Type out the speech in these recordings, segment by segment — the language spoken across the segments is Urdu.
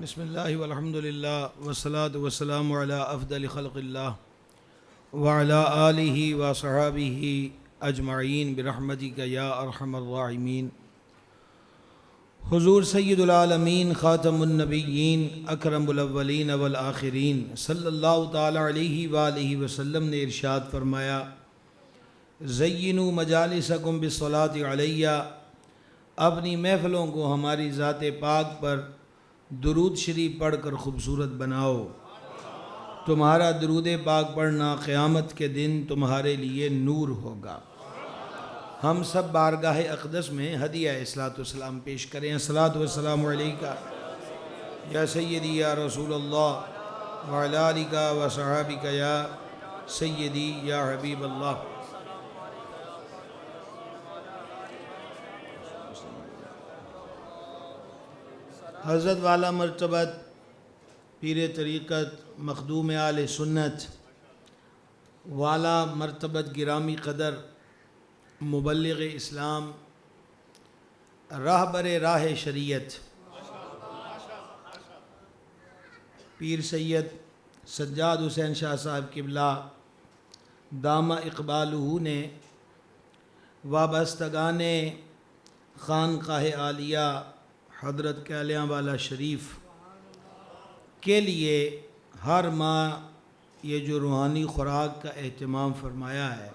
بسم اللہ والحمد للہ والصلاة والسلام علی افضل خلق اللہ وعلی آلہ وصحابہ اجمعین برحمتک یا ارحم الراحمین۔ حضور سید العالمین خاتم النبیین اکرم الاولین والآخرین صلی اللہ تعالی علیہ وآلہ وسلم نے ارشاد فرمایا، زینوا مجالسکم بالصلاۃ علیہ، اپنی محفلوں کو ہماری ذات پاک پر درود شریف پڑھ کر خوبصورت بناؤ۔ تمہارا درود پاک پڑھنا قیامت کے دن تمہارے لیے نور ہوگا۔ ہم سب بارگاہ اقدس میں ہدیہ اصلاۃ والسلام پیش کریں۔ الصلاۃ والسلام علیکہ یا سیدی یا رسول اللہ وعلی آلک و صحابک یا سیدی یا حبیب اللہ۔ حضرت والا مرتبت پیر طریقت مخدوم آل سنت والا مرتبت گرامی قدر مبلغ اسلام راہبر راہ شریعت پیر سید سجاد حسین شاہ صاحب قبلہ دامہ اقبالہ نے وابستگان خانقاہ عالیہ حضرت کالیاں والا شریف کے لیے ہر ماہ یہ جو روحانی خوراک کا اہتمام فرمایا ہے،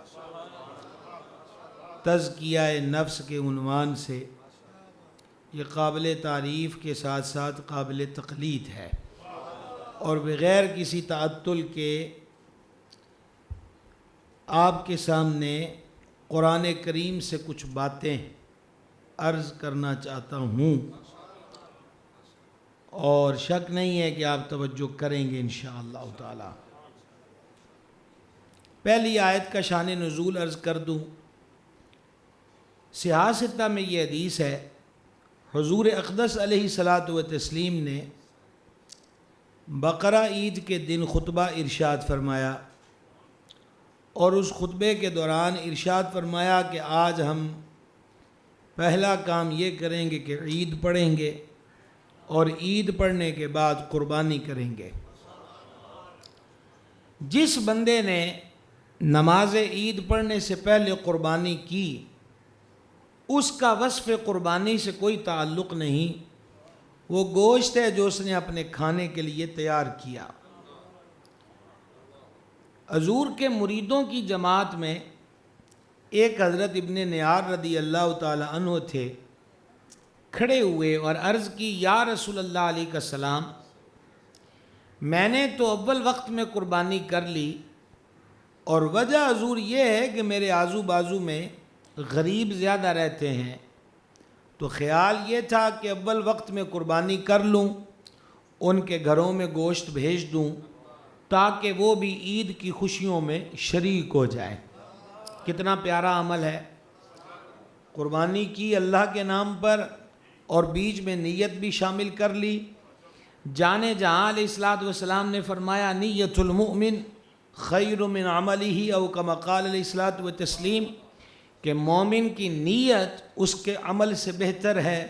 تزکیہ نفس کے عنوان سے، یہ قابل تعریف کے ساتھ ساتھ قابل تقلید ہے، اور بغیر کسی تعطل کے آپ کے سامنے قرآن کریم سے کچھ باتیں عرض کرنا چاہتا ہوں، اور شک نہیں ہے کہ آپ توجہ کریں گے انشاءاللہ تعالی۔ پہلی آیت کا شان نزول عرض کر دوں۔ صحاح ستہ میں یہ حدیث ہے، حضور اقدس علیہ الصلاۃ والتسلیم نے بقرہ عید کے دن خطبہ ارشاد فرمایا، اور اس خطبے کے دوران ارشاد فرمایا کہ آج ہم پہلا کام یہ کریں گے کہ عید پڑھیں گے، اور عید پڑھنے کے بعد قربانی کریں گے۔ جس بندے نے نماز عید پڑھنے سے پہلے قربانی کی، اس کا وصف قربانی سے کوئی تعلق نہیں، وہ گوشت ہے جو اس نے اپنے کھانے کے لیے تیار کیا۔ حضور کے مریدوں کی جماعت میں ایک حضرت ابن نیار رضی اللہ تعالی عنہ تھے، کھڑے ہوئے اور عرض کی، یا رسول اللہ علیہ السلام، میں نے تو اول وقت میں قربانی کر لی، اور وجہ حضور یہ ہے کہ میرے آزو بازو میں غریب زیادہ رہتے ہیں، تو خیال یہ تھا کہ اول وقت میں قربانی کر لوں، ان کے گھروں میں گوشت بھیج دوں تاکہ وہ بھی عید کی خوشیوں میں شریک ہو جائیں۔ کتنا پیارا عمل ہے۔ قربانی کی اللہ کے نام پر، اور بیچ میں نیت بھی شامل کر لی۔ جانے جہاں علیہ السلام نے فرمایا، نیت المؤمن خیر من عملہ، او کما قال علیہ الصلوۃ والتسلیم، کہ مومن کی نیت اس کے عمل سے بہتر ہے۔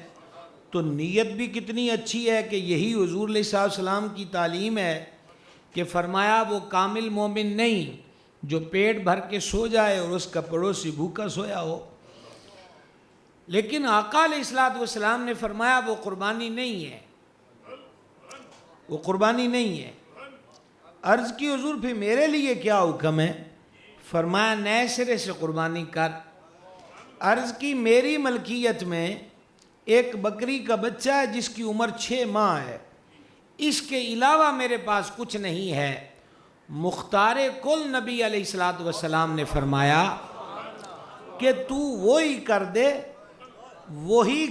تو نیت بھی کتنی اچھی ہے کہ یہی حضور علیہ السلام کی تعلیم ہے کہ فرمایا وہ کامل مومن نہیں جو پیٹ بھر کے سو جائے اور اس کا پڑوسی بھوکا سویا ہو، لیکن آقا علیہ السلام نے فرمایا وہ قربانی نہیں ہے، وہ قربانی نہیں ہے۔ عرض کی حضور پھر میرے لیے کیا حکم ہے؟ فرمایا نئے سرے سے قربانی کر۔ عرض کی میری ملکیت میں ایک بکری کا بچہ ہے جس کی عمر 6 ماہ ہے، اس کے علاوہ میرے پاس کچھ نہیں ہے۔ مختار کل نبی علیہ السلام نے فرمایا کہ تو وہی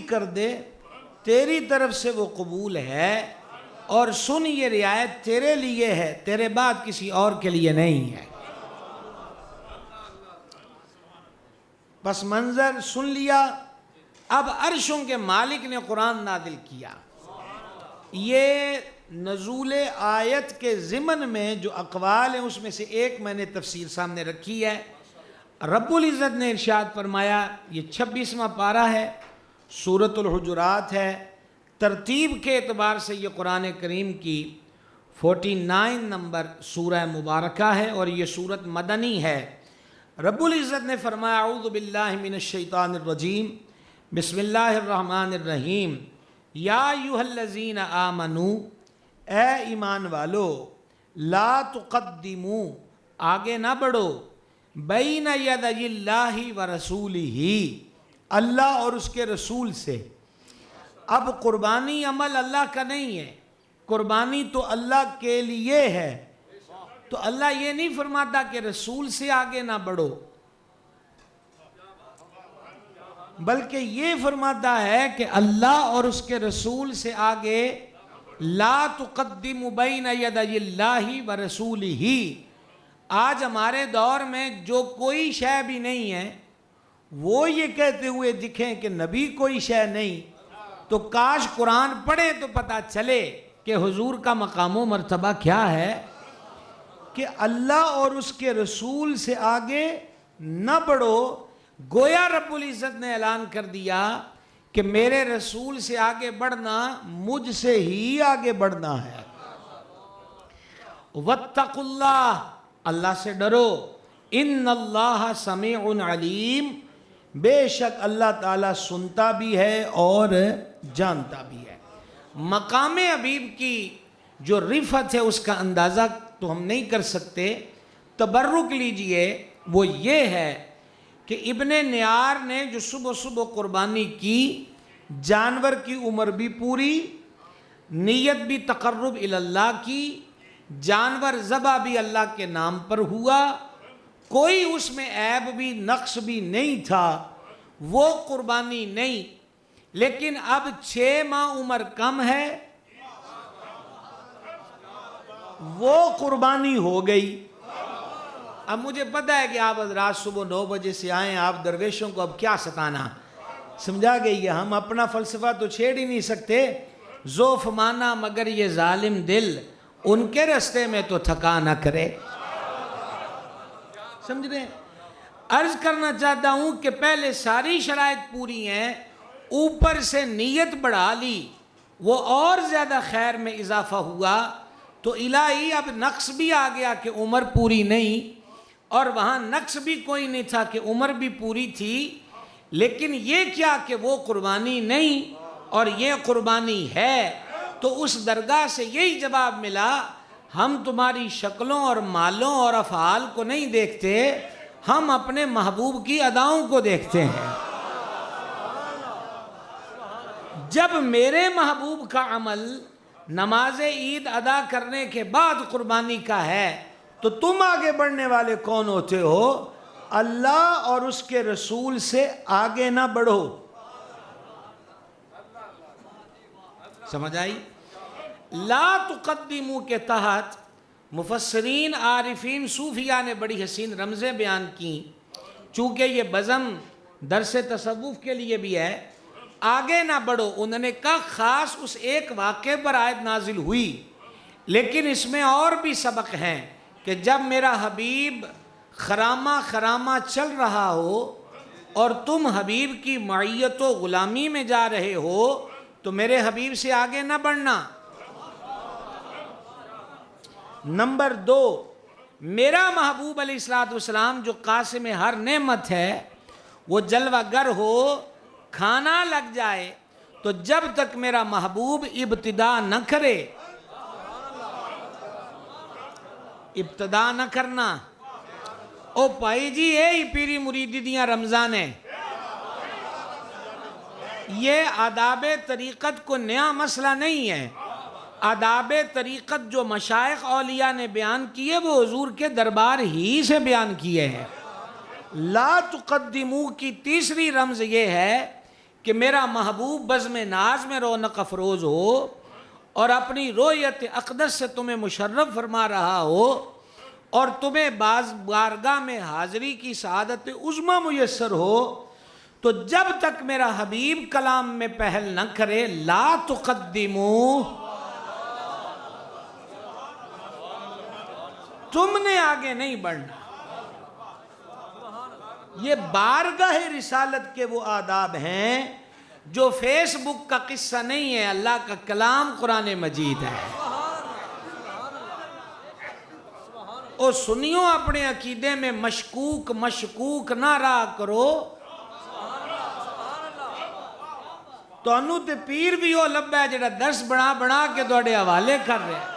کر دے، تیری طرف سے وہ قبول ہے، اور سن یہ رعایت تیرے لیے ہے، تیرے بعد کسی اور کے لیے نہیں ہے۔ پس منظر سن لیا۔ اب عرشوں کے مالک نے قرآن نازل کیا۔ یہ نزول آیت کے ضمن میں جو اقوال ہیں اس میں سے ایک میں نے تفسیر سامنے رکھی ہے۔ رب العزت نے ارشاد فرمایا، یہ 26واں پارہ ہے، سورۃ الحجرات ہے، ترتیب کے اعتبار سے یہ قرآن کریم کی 49 نمبر سورہ مبارکہ ہے اور یہ سورت مدنی ہے۔ رب العزت نے فرمایا اعوذ باللہ من الشیطان الرجیم بسم اللہ الرحمن الرحیم یا ایھا الذین آمنوا، اے ایمان والو، لا تقدموا، آگے نہ بڑھو، بین یدی اللہ ورسولہ، اللہ اور اس کے رسول سے۔ اب قربانی عمل اللہ کا نہیں ہے، قربانی تو اللہ کے لیے ہے، تو اللہ یہ نہیں فرماتا کہ رسول سے آگے نہ بڑھو، بلکہ یہ فرماتا ہے کہ اللہ اور اس کے رسول سے آگے لا تقدموا بین یدی اللہ ورسولہ۔ آج ہمارے دور میں جو کوئی شے بھی نہیں ہے وہ یہ کہتے ہوئے دکھیں کہ نبی کوئی شے نہیں، تو کاش قرآن پڑھیں تو پتہ چلے کہ حضور کا مقام و مرتبہ کیا ہے، کہ اللہ اور اس کے رسول سے آگے نہ بڑھو۔ گویا رب العزت نے اعلان کر دیا کہ میرے رسول سے آگے بڑھنا مجھ سے ہی آگے بڑھنا ہے۔ واتقوا اللہ، اللہ سے ڈرو، ان اللہ سمیع علیم، بے شک اللہ تعالیٰ سنتا بھی ہے اور جانتا بھی ہے۔ مقام حبیب کی جو رفعت ہے اس کا اندازہ تو ہم نہیں کر سکتے، تبرک لیجئے، وہ یہ ہے کہ ابن نیار نے جو صبح صبح قربانی کی، جانور کی عمر بھی پوری، نیت بھی تقرب اللہ کی، جانور ذبح بھی اللہ کے نام پر ہوا، کوئی اس میں عیب بھی نقص بھی نہیں تھا، وہ قربانی نہیں، لیکن اب 6 ماہ عمر کم ہے، وہ قربانی ہو گئی۔ اب مجھے پتہ ہے کہ آپ حضرات صبح 9 بجے سے آئیں، آپ درویشوں کو اب کیا ستانا، سمجھا گئی ہے، ہم اپنا فلسفہ تو چھیڑ ہی نہیں سکتے۔ ذوف مانا مگر یہ ظالم دل، ان کے رستے میں تو تھکا نہ کرے، سمجھ رہے ہیں؟ عرض کرنا چاہتا ہوں کہ پہلے ساری شرائط پوری ہیں، اوپر سے نیت بڑھا لی، وہ اور زیادہ خیر میں اضافہ ہوا، تو الہی اب نقص بھی آ گیا کہ عمر پوری نہیں، اور وہاں نقص بھی کوئی نہیں تھا کہ عمر بھی پوری تھی، لیکن یہ کیا کہ وہ قربانی نہیں اور یہ قربانی ہے، تو اس درگاہ سے یہی جواب ملا، ہم تمہاری شکلوں اور مالوں اور افعال کو نہیں دیکھتے، ہم اپنے محبوب کی اداؤں کو دیکھتے ہیں۔ جب میرے محبوب کا عمل نماز عید ادا کرنے کے بعد قربانی کا ہے تو تم آگے بڑھنے والے کون ہوتے ہو؟ اللہ اور اس کے رسول سے آگے نہ بڑھو۔ سمجھ آئی؟ لا تقدموا کے تحت مفسرین، عارفین، صوفیاء نے بڑی حسین رمزیں بیان کی، چونکہ یہ بزم درس تصوف کے لیے بھی ہے۔ آگے نہ بڑھو، انہوں نے کہا خاص اس ایک واقعے پر آیت نازل ہوئی، لیکن اس میں اور بھی سبق ہیں کہ جب میرا حبیب خرامہ خرامہ چل رہا ہو اور تم حبیب کی معیت و غلامی میں جا رہے ہو تو میرے حبیب سے آگے نہ بڑھنا۔ نمبر 2، میرا محبوب علیہ السلام جو قاسم ہر نعمت ہے، وہ جلوہ گر ہو، کھانا لگ جائے تو جب تک میرا محبوب ابتدا نہ کرے، ابتدا نہ کرنا، او پائی جی اے ہی پیری مریدی دیاں رمضان ہے، یہ آداب طریقت کو نیا مسئلہ نہیں ہے۔ آداب طریقت جو مشائخ اولیاء نے بیان کیے وہ حضور کے دربار ہی سے بیان کیے ہیں۔ لا تقدمو کی تیسری رمز یہ ہے کہ میرا محبوب بزم ناز میں رونق افروز ہو اور اپنی رویت اقدس سے تمہیں مشرف فرما رہا ہو اور تمہیں بارگاہ میں حاضری کی سعادت عظمی میسر ہو، تو جب تک میرا حبیب کلام میں پہل نہ کرے، لا تقدمو، تم نے آگے نہیں بڑھنا۔ یہ بارگاہ رسالت کے وہ آداب ہیں جو فیس بک کا قصہ نہیں ہے، اللہ کا کلام قرآن مجید ہے۔ اور سنیو اپنے عقیدے میں مشکوک نہ رہا کرو۔ تو انو تے پیر بھی ہو لبا ہے جڑا درس بنا کے دوڑے حوالے کر رہے ہیں۔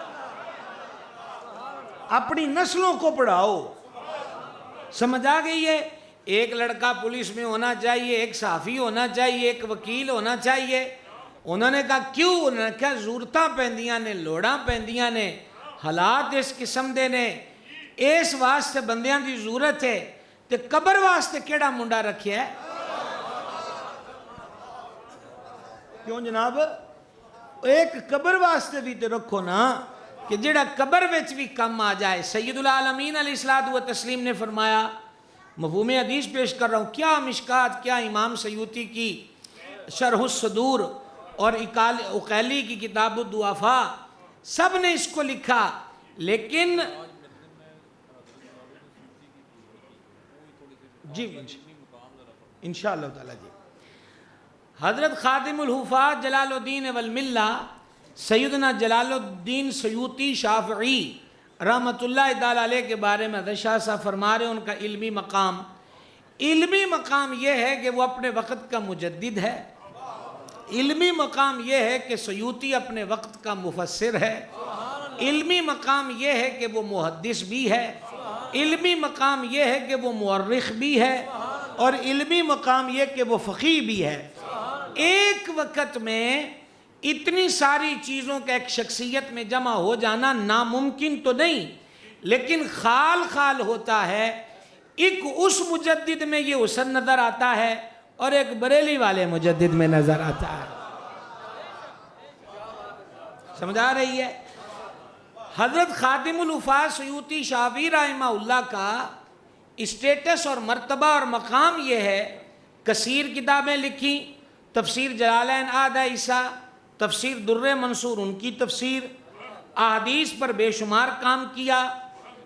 اپنی نسلوں کو پڑھاؤ۔ سمجھ آ گئی ہے؟ ایک لڑکا پولیس میں ہونا چاہیے، ایک صحافی ہونا چاہیے، ایک وکیل ہونا چاہیے۔ انہوں نے کہا کیوں؟ انہوں نے کہا ضرورتاں پیندیاں نے، لوڑاں پیندیاں نے، حالات اس قسم دے نے، اس واسطے بندیاں دی ضرورت ہے۔ تے قبر واسطے کیڑا منڈا رکھیا ہے؟ کیوں جناب؟ ایک قبر واسطے بھی تے رکھو نا کہ جڑا قبر وچ بھی کم آ جائے۔ سید العالمین علیہ الصلوۃ والتسلیم نے فرمایا، مفہوم حدیث پیش کر رہا ہوں، کیا مشکات، کیا امام سیوطی کی شرح الصدور اور عقیلی کی کتاب الضعفاء، سب نے اس کو لکھا، لیکن جی انشاءاللہ تعالی جی حضرت خادم الحفاظ جلال الدین والملہ سیدنا جلال الدین سیوطی شافعی رحمۃ اللہ تعالی علیہ کے بارے میں حضرت شاہ صاحب فرما رہے ہیں، ان کا علمی مقام یہ ہے کہ وہ اپنے وقت کا مجدد ہے۔ علمی مقام یہ ہے کہ سیوطی اپنے وقت کا مفسر ہے۔ علمی مقام یہ ہے کہ وہ محدث بھی ہے۔ علمی مقام یہ ہے کہ وہ مورخ بھی ہے، اور علمی مقام یہ کہ وہ فقیہ بھی ہے۔ ایک وقت میں اتنی ساری چیزوں کا ایک شخصیت میں جمع ہو جانا ناممکن تو نہیں، لیکن خال ہوتا ہے۔ ایک اس مجدد میں یہ حسن نظر آتا ہے اور ایک بریلی والے مجدد میں نظر آتا ہے۔ سمجھ آ رہی ہے؟ حضرت خادم الحفاظ سیوطی شافعی رحمہ اللہ کا اسٹیٹس اور مرتبہ اور مقام یہ ہے، کثیر کتابیں لکھی، تفسیر جلالین آدھا عیسیٰ، تفسیر در منصور ان کی تفسیر، احادیث پر بے شمار کام کیا۔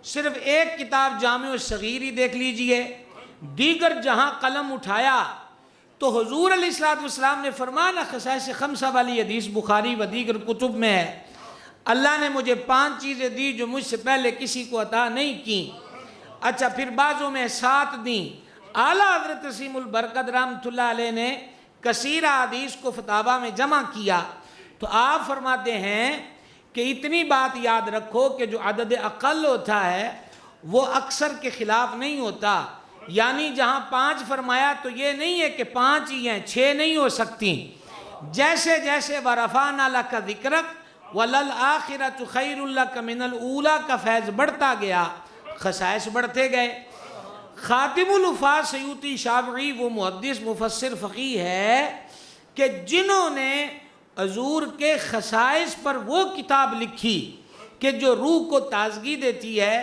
صرف ایک کتاب جامع الصغیر ہی دیکھ لیجئے، دیگر جہاں قلم اٹھایا تو حضور علیہ الصلوۃ والسلام نے فرمایا، خصائص خمسہ والی حدیث بخاری و دیگر کتب میں ہے، اللہ نے مجھے 5 چیزیں دی جو مجھ سے پہلے کسی کو عطا نہیں کی۔ اچھا، پھر بعضوں میں 7 دیں۔ اعلیٰ حضرت تسیم البرکت رحمۃ اللہ علیہ نے کثیر حدیث کو فتاوا میں جمع کیا، تو آپ فرماتے ہیں کہ اتنی بات یاد رکھو کہ جو عدد اقل ہوتا ہے وہ اکثر کے خلاف نہیں ہوتا، یعنی جہاں 5 فرمایا تو یہ نہیں ہے کہ 5 ہی ہیں، 6 نہیں ہو سکتی۔ جیسے جیسے وَرَفَعْنَا لَكَ ذِكْرَكَ وَلَلْآخِرَةُ خَيْرٌ لَكَ مِنَ الْأُولَىٰ کا فیض بڑھتا گیا، خصائص بڑھتے گئے۔ خاتم الحفاظ سیوطی شافعی وہ محدث مفسر فقیہ ہے کہ جنہوں نے حضور کے خصائص پر وہ کتاب لکھی کہ جو روح کو تازگی دیتی ہے،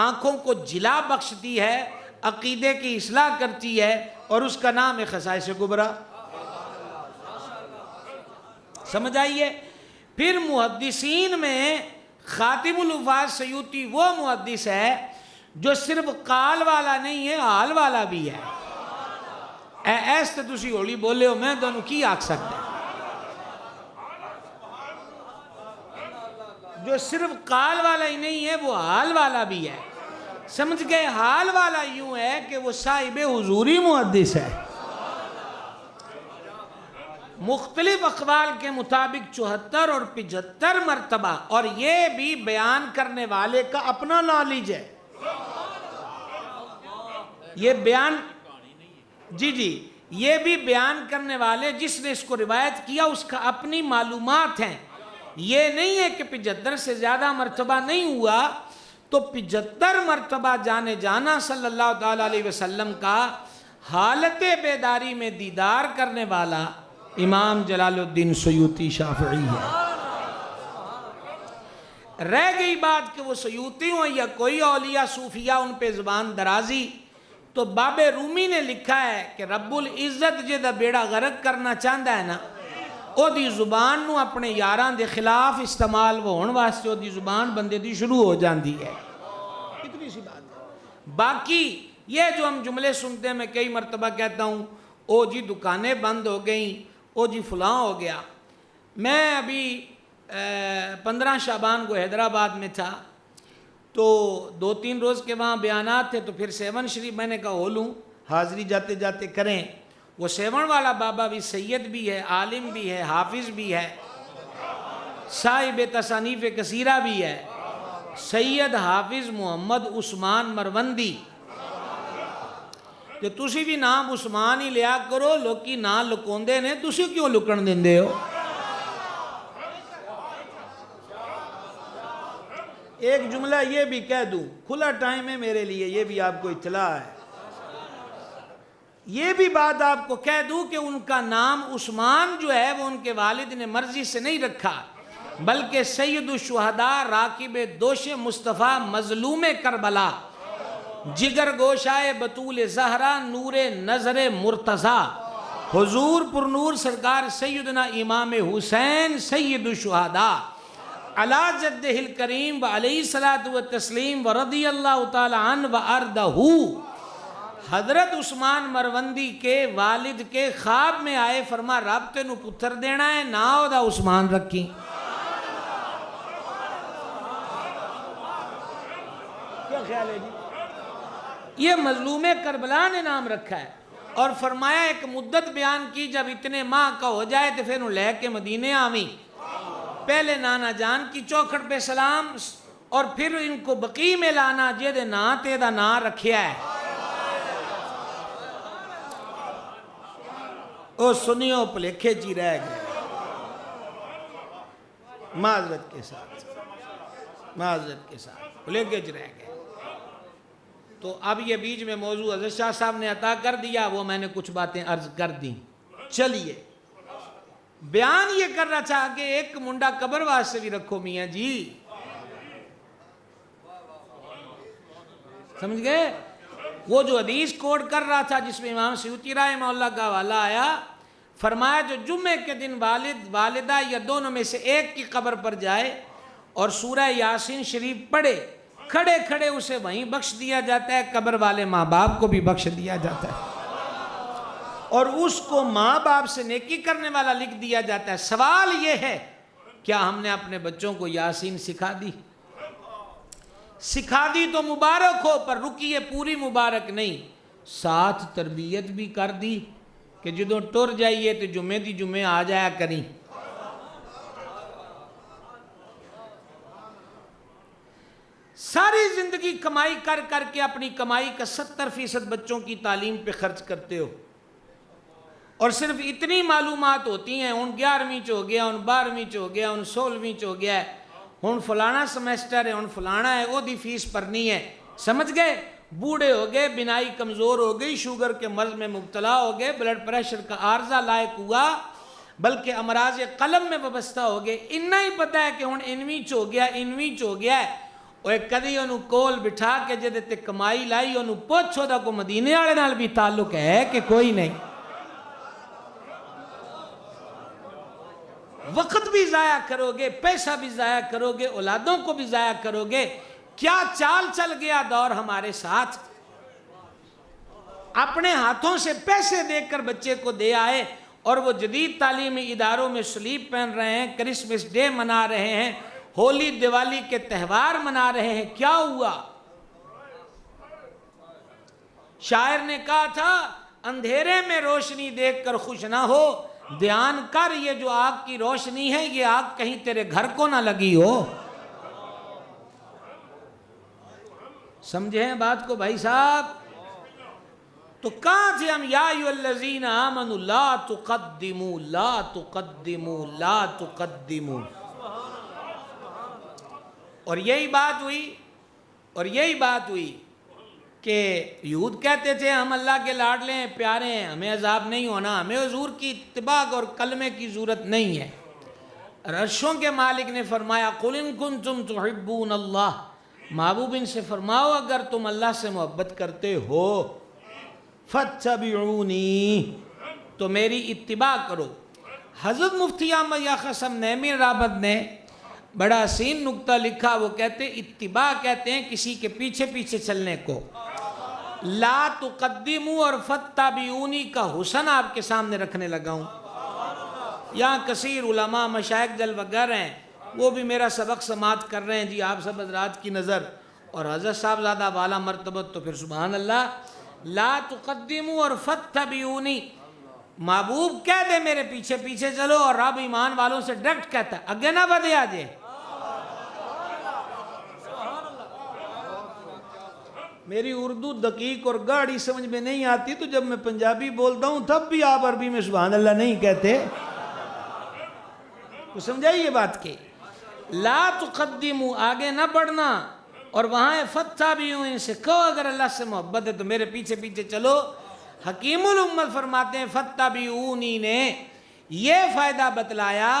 آنکھوں کو جلا بخشتی ہے، عقیدے کی اصلاح کرتی ہے، اور اس کا نام ہے خصائص کبریٰ۔ سمجھ آئیے؟ پھر محدثین میں خاتم الحفاظ سیوطی وہ محدث ہے جو صرف قال والا نہیں ہے، حال والا بھی ہے۔ ایسے تسی ہولی بولے ہو، میں دونوں کی آکھ سکتے ہیں؟ جو صرف قال والا ہی نہیں ہے، وہ حال والا بھی ہے۔ سمجھ گئے؟ حال والا یوں ہے کہ وہ صاحب حضوری محدث ہے۔ مختلف اقوال کے مطابق 74 اور 75 مرتبہ، اور یہ بھی بیان کرنے والے کا اپنا نالج ہے۔ یہ بیان یہ بھی بیان کرنے والے جس نے اس کو روایت کیا اس کا اپنی معلومات ہیں۔ یہ نہیں ہے کہ 75 سے زیادہ مرتبہ نہیں ہوا، تو 75 مرتبہ جانے جانا صلی اللہ تعالیٰ علیہ وسلم کا حالت بیداری میں دیدار کرنے والا امام جلال الدین سیوطی شافعی ہے۔ رہ گئی بات کہ وہ سیوطی ہوں یا کوئی اولیاء صوفیہ ان پہ زبان درازی، تو باب رومی نے لکھا ہے کہ رب العزت جدہ بیڑا غرق کرنا چاہتا ہے نا، او دی زبان نو اپنے یاران دے خلاف استعمال ہون واسطے او دی زبان بندے دی شروع ہو جاندی ہے۔ کتنی سی بات ہے۔ باقی یہ جو ہم جملے سنتے ہیں، میں کئی مرتبہ کہتا ہوں، او جی دکانیں بند ہو گئیں، او جی فلاں ہو گیا. میں ابھی 15 شعبان کو حیدرآباد میں تھا تو 2-3 روز کے وہاں بیانات تھے, تو پھر سیون شریف میں نے کہا ہو لوں, حاضری جاتے جاتے کریں. وہ سیون والا بابا بھی سید بھی ہے, عالم بھی ہے, حافظ بھی ہے, صاحب تصانیف کثیرہ بھی ہے, سید حافظ محمد عثمان مروندی. کہ تسی بھی نام عثمان ہی لیا کرو, لوکی نا لکوندے نے, تسی کیوں لکن دیندے ہو؟ ایک جملہ یہ بھی کہہ دوں, کھلا ٹائم ہے میرے لیے, یہ بھی آپ کو اطلاع ہے, یہ بھی بات آپ کو کہہ دوں کہ ان کا نام عثمان جو ہے وہ ان کے والد نے مرضی سے نہیں رکھا, بلکہ سید الشہداء راکب دوش مصطفیٰ مظلوم کربلا جگر گوشائے بطول زہرا نور نظر مرتضی حضور پر نور سرکار سیدنا امام حسین سید الشہداء علی جدہ الکریم و علیہ الصلاۃ والتسلیم و رضی اللہ تعالی عنہ و ارضہ. حضرت عثمان مروندی کے والد کے خواب میں آئے, فرما رب تینو پتر دینا ہے, نا دا عثمان رکھی. کیا خیال ہے جی؟ یہ مظلوم کربلا نے نام رکھا ہے, اور فرمایا ایک مدت بیان کی, جب اتنے ماہ کا ہو جائے تو پھر لے کے مدینے آویں. پہلے نانا جان کی چوکھٹ پہ سلام, اور پھر ان کو بقی میں لانا جے نا تے دا نا رکھیا ہے. او سنیو پلیکھے جی رہ گئے, معذرت کے ساتھ پلیکھے جی رہ گئے. تو اب یہ بیچ میں موضوع حضرت شاہ صاحب نے عطا کر دیا, وہ میں نے کچھ باتیں عرض کر دیں. چلیے بیان یہ کر رہا تھا کہ ایک منڈا قبر واسطے بھی رکھو میاں جی, سمجھ گئے؟ وہ جو حدیث کوڈ کر رہا تھا جس میں امام سیوطی رحمہ اللہ کا حوالہ آیا, فرمایا جو جمعے کے دن والد والدہ یا دونوں میں سے ایک کی قبر پر جائے اور سورہ یاسین شریف پڑھے, کھڑے کھڑے اسے وہیں بخش دیا جاتا ہے, قبر والے ماں باپ کو بھی بخش دیا جاتا ہے, اور اس کو ماں باپ سے نیکی کرنے والا لکھ دیا جاتا ہے. سوال یہ ہے, کیا ہم نے اپنے بچوں کو یاسین سکھا دی؟ سکھا دی تو مبارک ہو, پر رکیے پوری مبارک نہیں, ساتھ تربیت بھی کر دی کہ جدوں ٹر جائیے تو جمعے دی جمعے آ جایا کریں. ساری زندگی کمائی کر کر کے اپنی کمائی کا 70% بچوں کی تعلیم پہ خرچ کرتے ہو, اور صرف اتنی معلومات ہوتی ہیں, ان 11ویں چ ہو گیا, ان 12ویں چ ہو گیا, ان 16ویں چ ہو گیا ہے, ہن فلانا سمیسٹر ہے, ہن فلانا ہے, وہ دی فیس بھرنی ہے. سمجھ گئے؟ بوڑھے ہو گئے, بینائی کمزور ہو گئی, شوگر کے مرض میں مبتلا ہو گئے, بلڈ پریشر کا عارضہ لائق ہوا, بلکہ امراض قلب میں وابستہ ہو گئے. اتنا ہی پتہ ہے کہ ہن 9ویں چ ہو گیا, 9ویں چ ہو گیا ہے. اور کدی انہوں کول بٹھا کے جدے تے کمائی لائی, انہوں پوچھو دا کو مدینے والے نال بھی تعلق ہے کہ کوئی نہیں. وقت بھی ضائع کرو گے, پیسہ بھی ضائع کرو گے, اولادوں کو بھی ضائع کرو گے. کیا چال چل گیا دور ہمارے ساتھ, اپنے ہاتھوں سے پیسے دے کر بچے کو دے آئے, اور وہ جدید تعلیمی اداروں میں سلیب پہن رہے ہیں, کرسمس ڈے منا رہے ہیں, ہولی دیوالی کے تہوار منا رہے ہیں. کیا ہوا؟ شاعر نے کہا تھا, اندھیرے میں روشنی دیکھ کر خوش نہ ہو, دھیان کر یہ جو آگ کی روشنی ہے, یہ آگ کہیں تیرے گھر کو نہ لگی ہو. سمجھے ہیں بات کو بھائی صاحب؟ تو کہاں تھے ہم؟ یا ایھا الذین آمنوا لا تقدموا لا تقدموا لا تقدموا. اور یہی بات ہوئی کہ یہود کہتے تھے ہم اللہ کے لاڈلے ہیں, پیارے ہیں, ہمیں عذاب نہیں ہونا, ہمیں حضور کی اتباع اور کلمے کی ضرورت نہیں ہے. عرشوں کے مالک نے فرمایا قل ان کنتم تحبون اللہ, محبوب ان سے فرماؤ اگر تم اللہ سے محبت کرتے ہو, فاتبعونی, تو میری اتباع کرو. حضرت مفتی احمد یا قاسم نعیمی رابط نے بڑا حسین نکتہ لکھا, وہ کہتے اتباع کہتے ہیں کسی کے پیچھے پیچھے چلنے کو. لا تقدموا اور فاتبعونی کا حسن آپ کے سامنے رکھنے لگا ہوں. یہاں کثیر علماء مشائخ جلوگر ہیں، وہ بھی میرا سبق سماعت کر رہے ہیں جی آپ سب حضرات کی نظر، اور حضرت صاحب زیادہ والا مرتبت تو پھر سبحان اللہ، لا تقدموا اور فتبعونی، محبوب کہہ دے میرے پیچھے پیچھے چلو، اور رب ایمان والوں سے ڈائریکٹ کہتا ہے اگے نہ بدے آجے۔ میری اردو دقیق اور گاڑی سمجھ میں نہیں آتی، تو جب میں پنجابی بولتا ہوں تب بھی آپ عربی میں سبحان اللہ نہیں کہتے، تو سمجھائیے بات کہ لا تقدموا آگے نہ بڑھنا، اور وہاں ہے فتبعونی، ان سے کہو اگر اللہ سے محبت ہے تو میرے پیچھے پیچھے چلو۔ حکیم الامت فرماتے ہیں فتبعونی نے یہ فائدہ بتلایا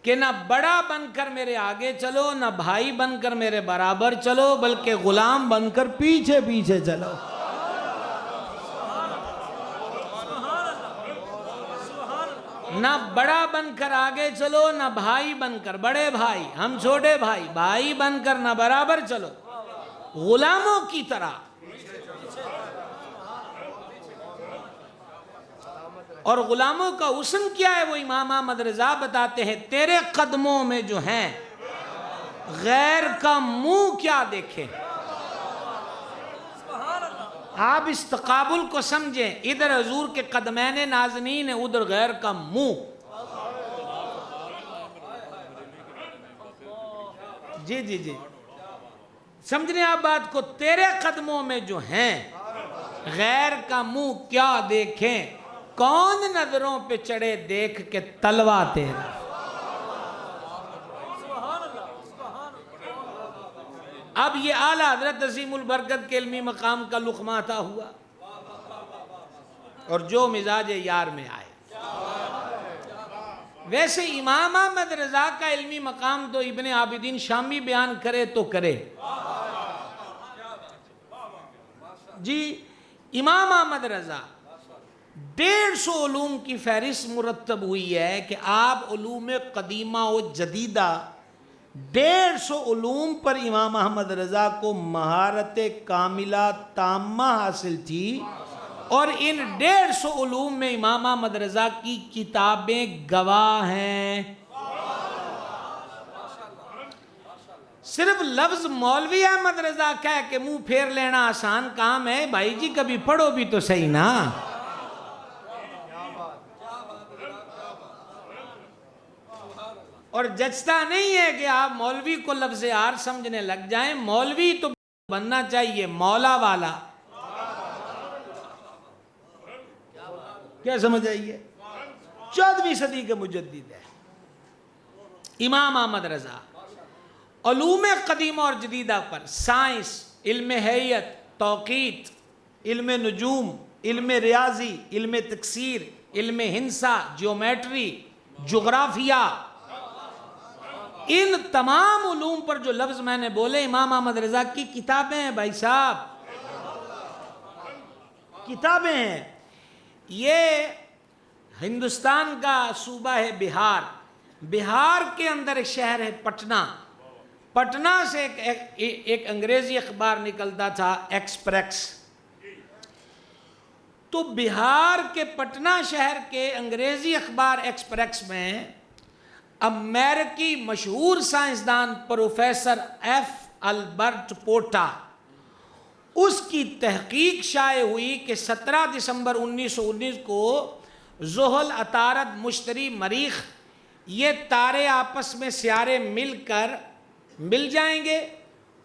کہ نہ بڑا بن کر میرے آگے چلو، نہ بھائی بن کر میرے برابر چلو، بلکہ غلام بن کر پیچھے پیچھے چلو۔ نہ بڑا بن کر آگے چلو، نہ بھائی بن کر، بڑے بھائی ہم چھوٹے بھائی، بھائی بن کر نہ برابر چلو، غلاموں کی طرح۔ اور غلاموں کا حسن کیا ہے وہ امام احمد رضا بتاتے ہیں، تیرے قدموں میں جو ہیں غیر کا منہ کیا دیکھیں۔ آپ اس تقابل کو سمجھیں، ادھر حضور کے قدمین نازنین ہیں، ادھر غیر کا منہ۔ جی جی جی سمجھنے آپ بات کو، تیرے قدموں میں جو ہیں غیر کا منہ کیا دیکھیں، کون نظروں پہ چڑھے دیکھ کے تلوا تیرا۔ اب یہ اعلیٰ حضرت عظیم البرکت کے علمی مقام کا لقمہ عطا ہوا، اور جو مزاج یار میں آئے۔ ویسے امام احمد رضا کا علمی مقام تو ابن عابدین شامی بیان کرے تو کرے جی۔ امام احمد رضا 150 علوم کی فہرست مرتب ہوئی ہے کہ آپ علوم قدیمہ و جدیدہ 150 علوم پر امام احمد رضا کو مہارت کاملہ تامہ حاصل تھی، اور ان 150 علوم میں امام احمد رضا کی کتابیں گواہ ہیں۔ صرف لفظ مولوی احمد رضا کہہ کہ منہ پھیر لینا آسان کام ہے، بھائی جی کبھی پڑھو بھی تو صحیح نا۔ اور جچتا نہیں ہے کہ آپ مولوی کو لفظ عار سمجھنے لگ جائیں، مولوی تو بننا چاہیے مولا والا۔ کیا سمجھ آئیے؟ 14ویں صدی کے مجدد ہے امام احمد رضا۔ علوم قدیمہ اور جدیدہ پر سائنس، علم حیت، توقیت، علم نجوم، علم ریاضی، علم تکثیر، علم ہندسہ، جیومیٹری، جغرافیہ، ان تمام علوم پر جو لفظ میں نے بولے امام احمد رضا کی کتابیں ہیں بھائی صاحب، کتابیں ہیں۔ یہ ہندوستان کا صوبہ ہے بہار، بہار کے اندر ایک شہر ہے پٹنہ، پٹنہ سے ایک انگریزی اخبار نکلتا تھا ایکسپریس۔ تو بہار کے پٹنہ شہر کے انگریزی اخبار ایکسپریس میں امریکی مشہور سائنسدان پروفیسر ایف البرٹ پورٹا، اس کی تحقیق شائع ہوئی کہ 17 دسمبر 1919 کو زحل، عطارد، مشتری، مریخ یہ تارے آپس میں سیارے مل جائیں گے،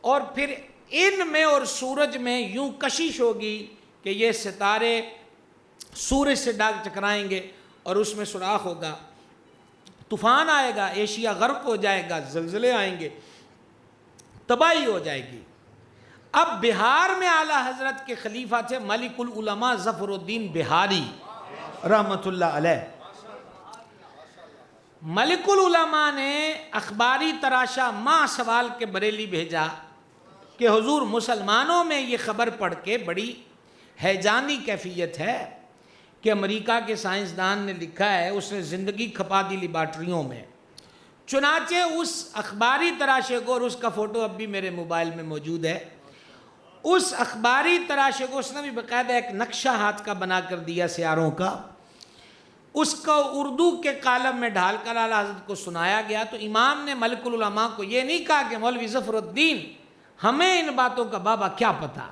اور پھر ان میں اور سورج میں یوں کشش ہوگی کہ یہ ستارے سورج سے ٹکرائیں گے، اور اس میں سوراخ ہوگا، طوفان آئے گا، ایشیا غرق ہو جائے گا، زلزلے آئیں گے، تباہی ہو جائے گی۔ اب بہار میں اعلیٰ حضرت کے خلیفہ تھے ملک العلماء ظفر الدین بہاری رحمت اللہ علیہ۔ ملک العلماء نے اخباری تراشا ماہ سوال کے بریلی بھیجا کہ حضور مسلمانوں میں یہ خبر پڑھ کے بڑی ہیجانی کیفیت ہے کہ امریکہ کے سائنسدان نے لکھا ہے اس نے زندگی کھپا دی لیبارٹریوں میں۔ چنانچہ اس اخباری تراشے کو، اور اس کا فوٹو اب بھی میرے موبائل میں موجود ہے، اس اخباری تراشے کو اس نے بھی باقاعدہ ایک نقشہ ہاتھ کا بنا کر دیا سیاروں کا، اس کو اردو کے کالم میں ڈھال کر اعلیٰ حضرت کو سنایا گیا، تو امام نے ملک العلماء کو یہ نہیں کہا کہ مولوی ظفر الدین ہمیں ان باتوں کا بابا کیا پتا،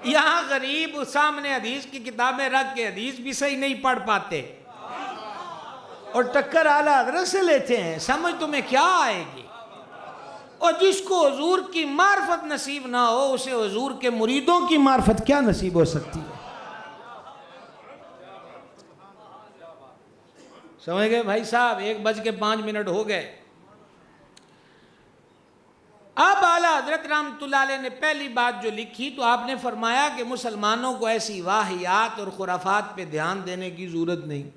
یہاں غریب سامنے حدیث کی کتابیں رکھ کے حدیث بھی صحیح نہیں پڑھ پاتے اور ٹکر اعلیٰ حضرت سے لیتے ہیں، سمجھ تمہیں کیا آئے گی؟ اور جس کو حضور کی معرفت نصیب نہ ہو اسے حضور کے مریدوں کی معرفت کیا نصیب ہو سکتی ہے؟ سمجھ گئے بھائی صاحب؟ 1:05 ہو گئے۔ اب اعلیٰ حضرت رحمۃ اللہ علیہ نے پہلی بات جو لکھی تو آپ نے فرمایا کہ مسلمانوں کو ایسی واہیات اور خرافات پہ دھیان دینے کی ضرورت نہیں۔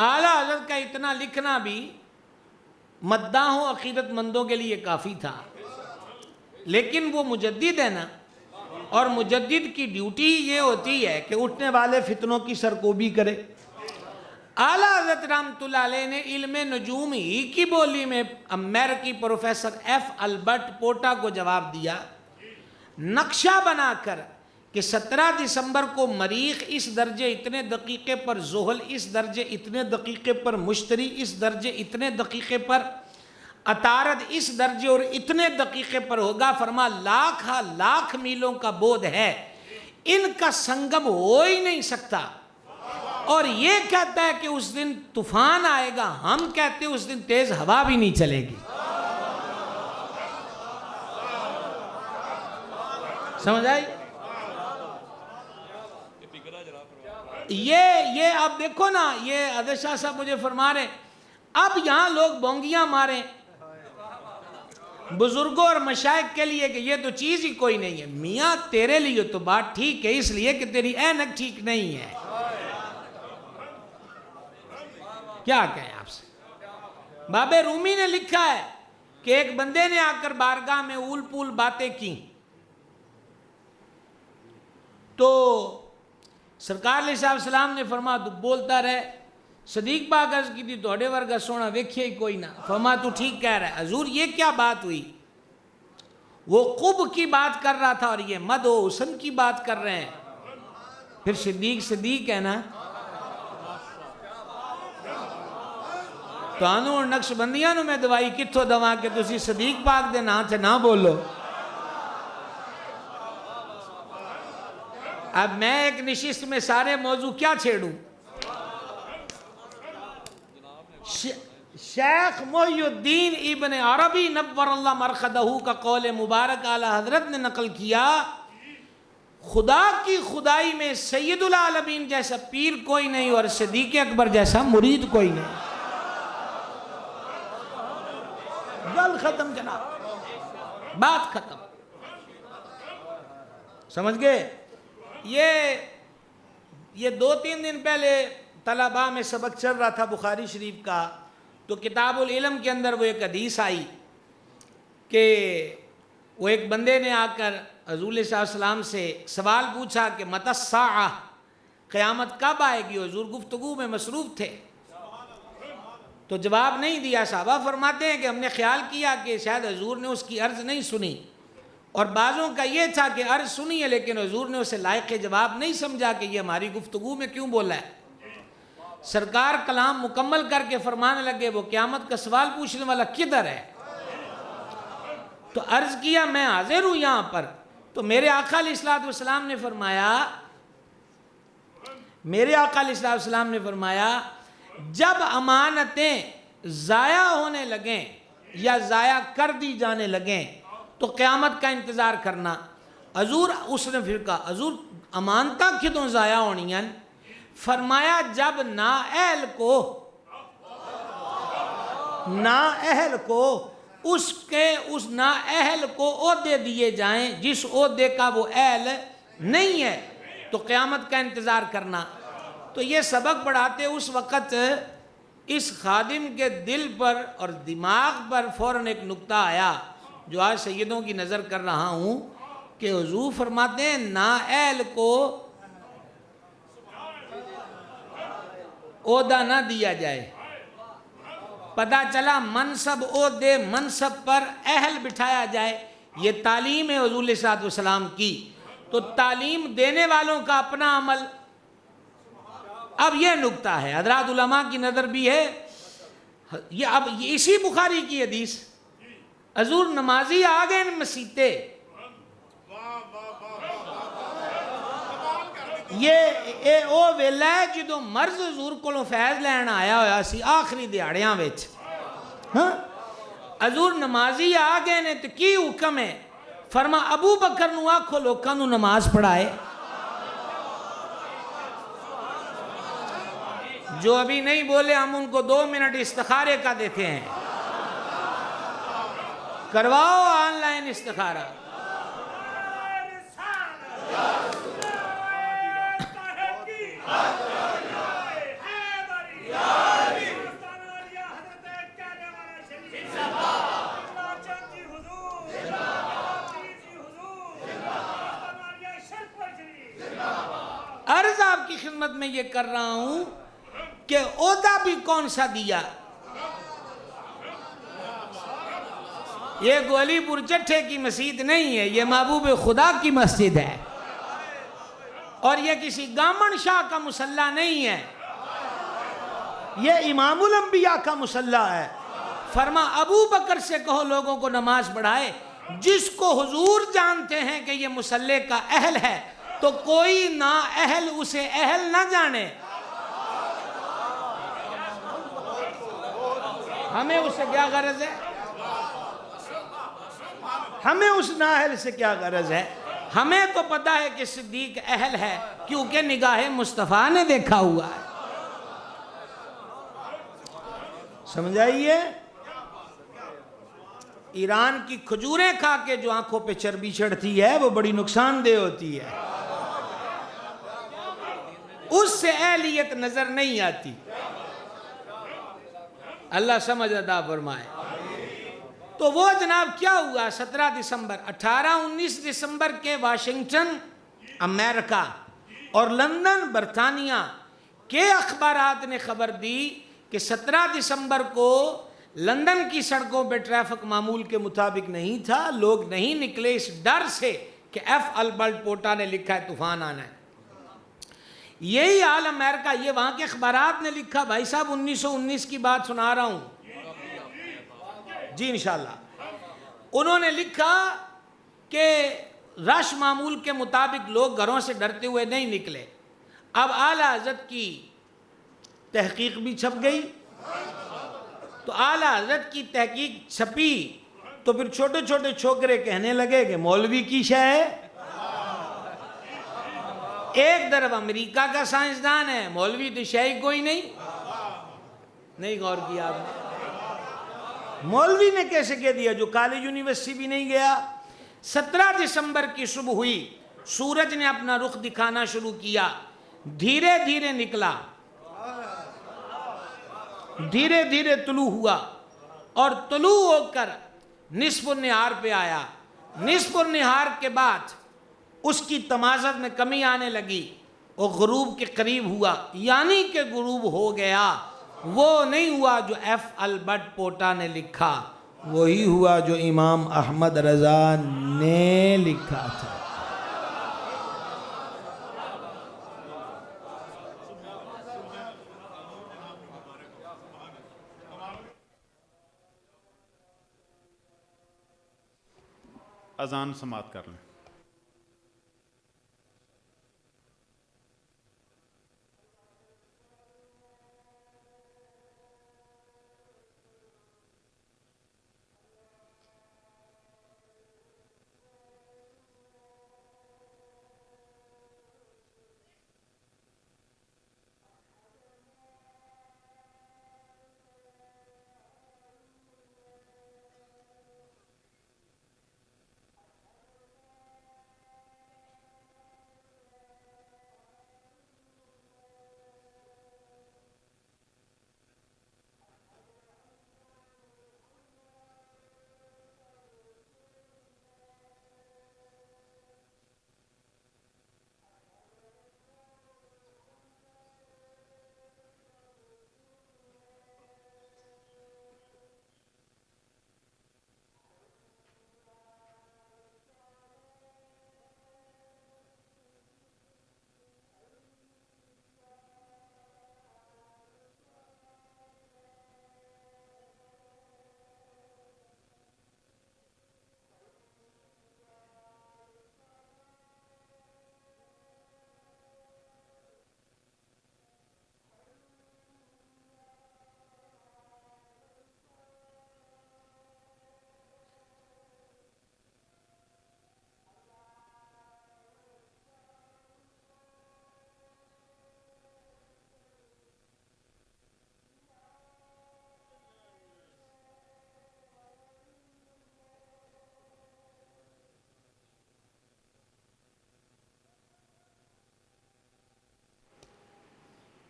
اعلیٰ حضرت کا اتنا لکھنا بھی مداحوں عقیدت مندوں کے لیے کافی تھا، لیکن وہ مجدد ہے نا، اور مجدد کی ڈیوٹی یہ ہوتی ہے کہ اٹھنے والے فتنوں کی سرکوبی کرے۔ اعلیٰ حضرت رحمۃ اللہ علیہ نے علم نجوم ہی کی بولی میں امریکی پروفیسر ایف البرٹ پوٹا کو جواب دیا، نقشہ بنا کر کہ 17 دسمبر کو مریخ اس درجے اتنے دقیقے پر، زحل اس درجے اتنے دقیقے پر، مشتری اس درجے اتنے دقیقے پر، عطارد اس درجے اور اتنے دقیقے پر ہوگا۔ فرما لاکھ میلوں کا بودھ ہے، ان کا سنگم ہو ہی نہیں سکتا، اور یہ کہتا ہے کہ اس دن طوفان آئے گا، ہم کہتے ہیں اس دن تیز ہوا بھی نہیں چلے گی۔ سمجھ آئی؟ یہ اب دیکھو نا، یہ عادل شاہ صاحب مجھے فرما رہے ہیں اب یہاں لوگ بونگیاں ماریں بزرگوں اور مشائخ کے لیے کہ یہ تو چیز ہی کوئی نہیں ہے۔ میاں تیرے لیے تو بات ٹھیک ہے، اس لیے کہ تیری اینک ٹھیک نہیں ہے۔ کیا کہیں آپ سے؟ باب رومی نے لکھا ہے کہ ایک بندے نے آ کر بارگاہ میں اول پول باتیں کی تو سرکار علیہ السلام نے فرما تو بولتا رہے، صدیق پاک عرض کی تھی توڑے ورگا سونا ویکھے ہی کوئی نہ، فرما تو ٹھیک کہہ رہا ہے حضور، یہ کیا بات ہوئی؟ وہ قب کی بات کر رہا تھا اور یہ مد و حسن کی بات کر رہے ہیں۔ پھر صدیق ہے نا، تو آنو اور نقش بندیاں نو میں دوائی کتھو دوا کہ تسی صدیق پاک دے نا تھے نہ بولو۔ اب میں ایک نشست میں سارے موضوع کیا چھیڑوں؟ شیخ محی الدین ابن عربی نور اللہ مرقدہ کا قول مبارک اعلیٰ حضرت نے نقل کیا، خدا کی خدائی میں سید العالمین جیسا پیر کوئی نہیں اور صدیق اکبر جیسا مرید کوئی نہیں۔ گل ختم جناب، بات ختم۔ سمجھ گئے؟ یہ 2-3 دن پہلے طلباء میں سبق چل رہا تھا بخاری شریف کا، تو کتاب العلم کے اندر وہ ایک حدیث آئی کہ وہ ایک بندے نے آ کر حضور صلی اللہ علیہ وسلم سے سوال پوچھا کہ متی الساعہ، قیامت کب آئے گی؟ حضور گفتگو میں مصروف تھے تو جواب نہیں دیا۔ صحابہ فرماتے ہیں کہ ہم نے خیال کیا کہ شاید حضور نے اس کی عرض نہیں سنی، اور بعضوں کا یہ تھا کہ عرض سنی ہے لیکن حضور نے اسے لائق جواب نہیں سمجھا کہ یہ ہماری گفتگو میں کیوں بولا ہے۔ سرکار کلام مکمل کر کے فرمانے لگے وہ قیامت کا سوال پوچھنے والا کدھر ہے؟ تو عرض کیا میں حاضر ہوں یہاں پر۔ تو میرے آقا علیہ السلام نے فرمایا جب امانتیں ضائع ہونے لگیں یا ضائع کر دی جانے لگیں تو قیامت کا انتظار کرنا۔ حضور اس نے پھر کہا حضور امانتہ کدوں ضائع ہونی ہیں؟ فرمایا جب نااہل کو اس نااہل کو عہدے دیے جائیں جس عہدے کا وہ اہل نہیں ہے تو قیامت کا انتظار کرنا۔ تو یہ سبق پڑھاتے اس وقت اس خادم کے دل پر اور دماغ پر فوراً ایک نقطہ آیا جو آج سیدوں کی نظر کر رہا ہوں کہ حضور فرماتے ہیں نااہل کو عہدہ نہ دیا جائے۔ پتہ چلا منصب عہدے منصب پر اہل بٹھایا جائے، یہ تعلیم ہے حضور علیہ الصلوۃ والسلام کی. تو تعلیم دینے والوں کا اپنا عمل. اب یہ نکتہ ہے، حضرات علماء کی نظر بھی ہے. یہ اسی بخاری کی حدیث، حضور نمازی آ گئے مسیتے، یہ او ویلا ہے جدو مرض حضور کو فیض لین آیا ہوا سی آخری دیہڑیاں وچ. ہاں حضور نمازی آ گئے نے تو کی حکم ہے؟ فرما ابو بکر نو آکھو لوکاں نو نماز پڑھائے. جو ابھی نہیں بولے ہم ان کو 2 منٹ استخارے کا دیتے ہیں. کرواؤ آن لائن استخارہ. عرض آپ کی خدمت میں یہ کر رہا ہوں کہ عہدہ بھی کون سا دیا. یہ گولی پور چٹھے کی مسجد نہیں ہے، یہ محبوب خدا کی مسجد ہے، اور یہ کسی گامن شاہ کا مصلی نہیں ہے، یہ امام الانبیاء کا مصلی ہے. فرما ابو بکر سے کہو لوگوں کو نماز پڑھائے. جس کو حضور جانتے ہیں کہ یہ مصلی کا اہل ہے تو کوئی نا اہل اسے اہل نہ جانے. ہمیں اس سے کیا غرض ہے؟ ہمیں اس نااہل سے کیا غرض ہے؟ ہمیں تو پتہ ہے کہ صدیق اہل ہے کیونکہ نگاہ مصطفیٰ نے دیکھا ہوا ہے. سمجھائیے. ایران کی کھجوریں کھا کے جو آنکھوں پہ چربی چڑھتی ہے وہ بڑی نقصان دہ ہوتی ہے، اس سے اہلیت نظر نہیں آتی. اللہ سمجھ عطا فرمائے. تو وہ جناب کیا ہوا 17 دسمبر 18-19 دسمبر کے واشنگٹن امریکہ اور لندن برطانیہ کے اخبارات نے خبر دی کہ 17 دسمبر کو لندن کی سڑکوں پہ ٹریفک معمول کے مطابق نہیں تھا. لوگ نہیں نکلے اس ڈر سے کہ ایف البرٹ پوٹا نے لکھا ہے طوفان آنا ہے. یہی حال امریکہ، یہ وہاں کے اخبارات نے لکھا. بھائی صاحب 1919 کی بات سنا رہا ہوں جی انشاءاللہ. انہوں نے لکھا کہ رش معمول کے مطابق لوگ گھروں سے ڈرتے ہوئے نہیں نکلے. اب اعلیٰ حضرت کی تحقیق بھی چھپ گئی. تو اعلیٰ حضرت کی تحقیق چھپی تو پھر چھوٹے چھوٹے چھوکرے کہنے لگے کہ مولوی کی شے ہے. ایک طرف امریکہ کا سائنسدان ہے، مولوی تو شے کوئی نہیں غور کیا آپ نے. مولوی نے کیسے کہہ دیا جو کالج یونیورسٹی بھی نہیں گیا. 17 دسمبر کی صبح ہوئی، سورج نے اپنا رخ دکھانا شروع کیا، دھیرے دھیرے نکلا، دھیرے دھیرے طلوع ہوا اور طلوع ہو کر نصف النہار پہ آیا. نصف النہار کے بعد اس کی تمازت میں کمی آنے لگی، وہ غروب کے قریب ہوا، یعنی کہ غروب ہو گیا. وہ نہیں ہوا جو ایف البرٹ پوٹا نے لکھا، وہی ہوا جو امام احمد رضا نے لکھا تھا. اذان سماعت کر لیں.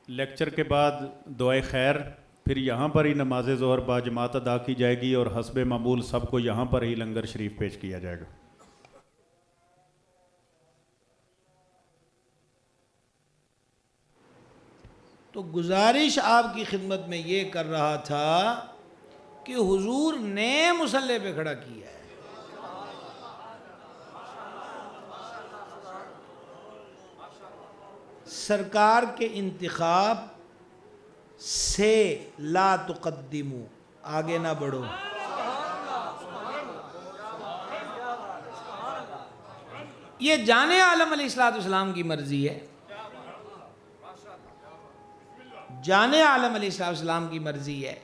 لیکچر کے بعد دعائے خیر، پھر یہاں پر ہی نماز ظہر با جماعت ادا کی جائے گی اور حسب معمول سب کو یہاں پر ہی لنگر شریف پیش کیا جائے گا۔ تو گزارش آپ کی خدمت میں یہ کر رہا تھا کہ حضور نے مصلی پہ کھڑا کیا ہے، سرکار کے انتخاب سے لا تقدمو، آگے نہ بڑھو۔ یہ جانے عالم علیہ السلام کی مرضی ہے، جانے عالم علیہ السلام کی مرضی ہے۔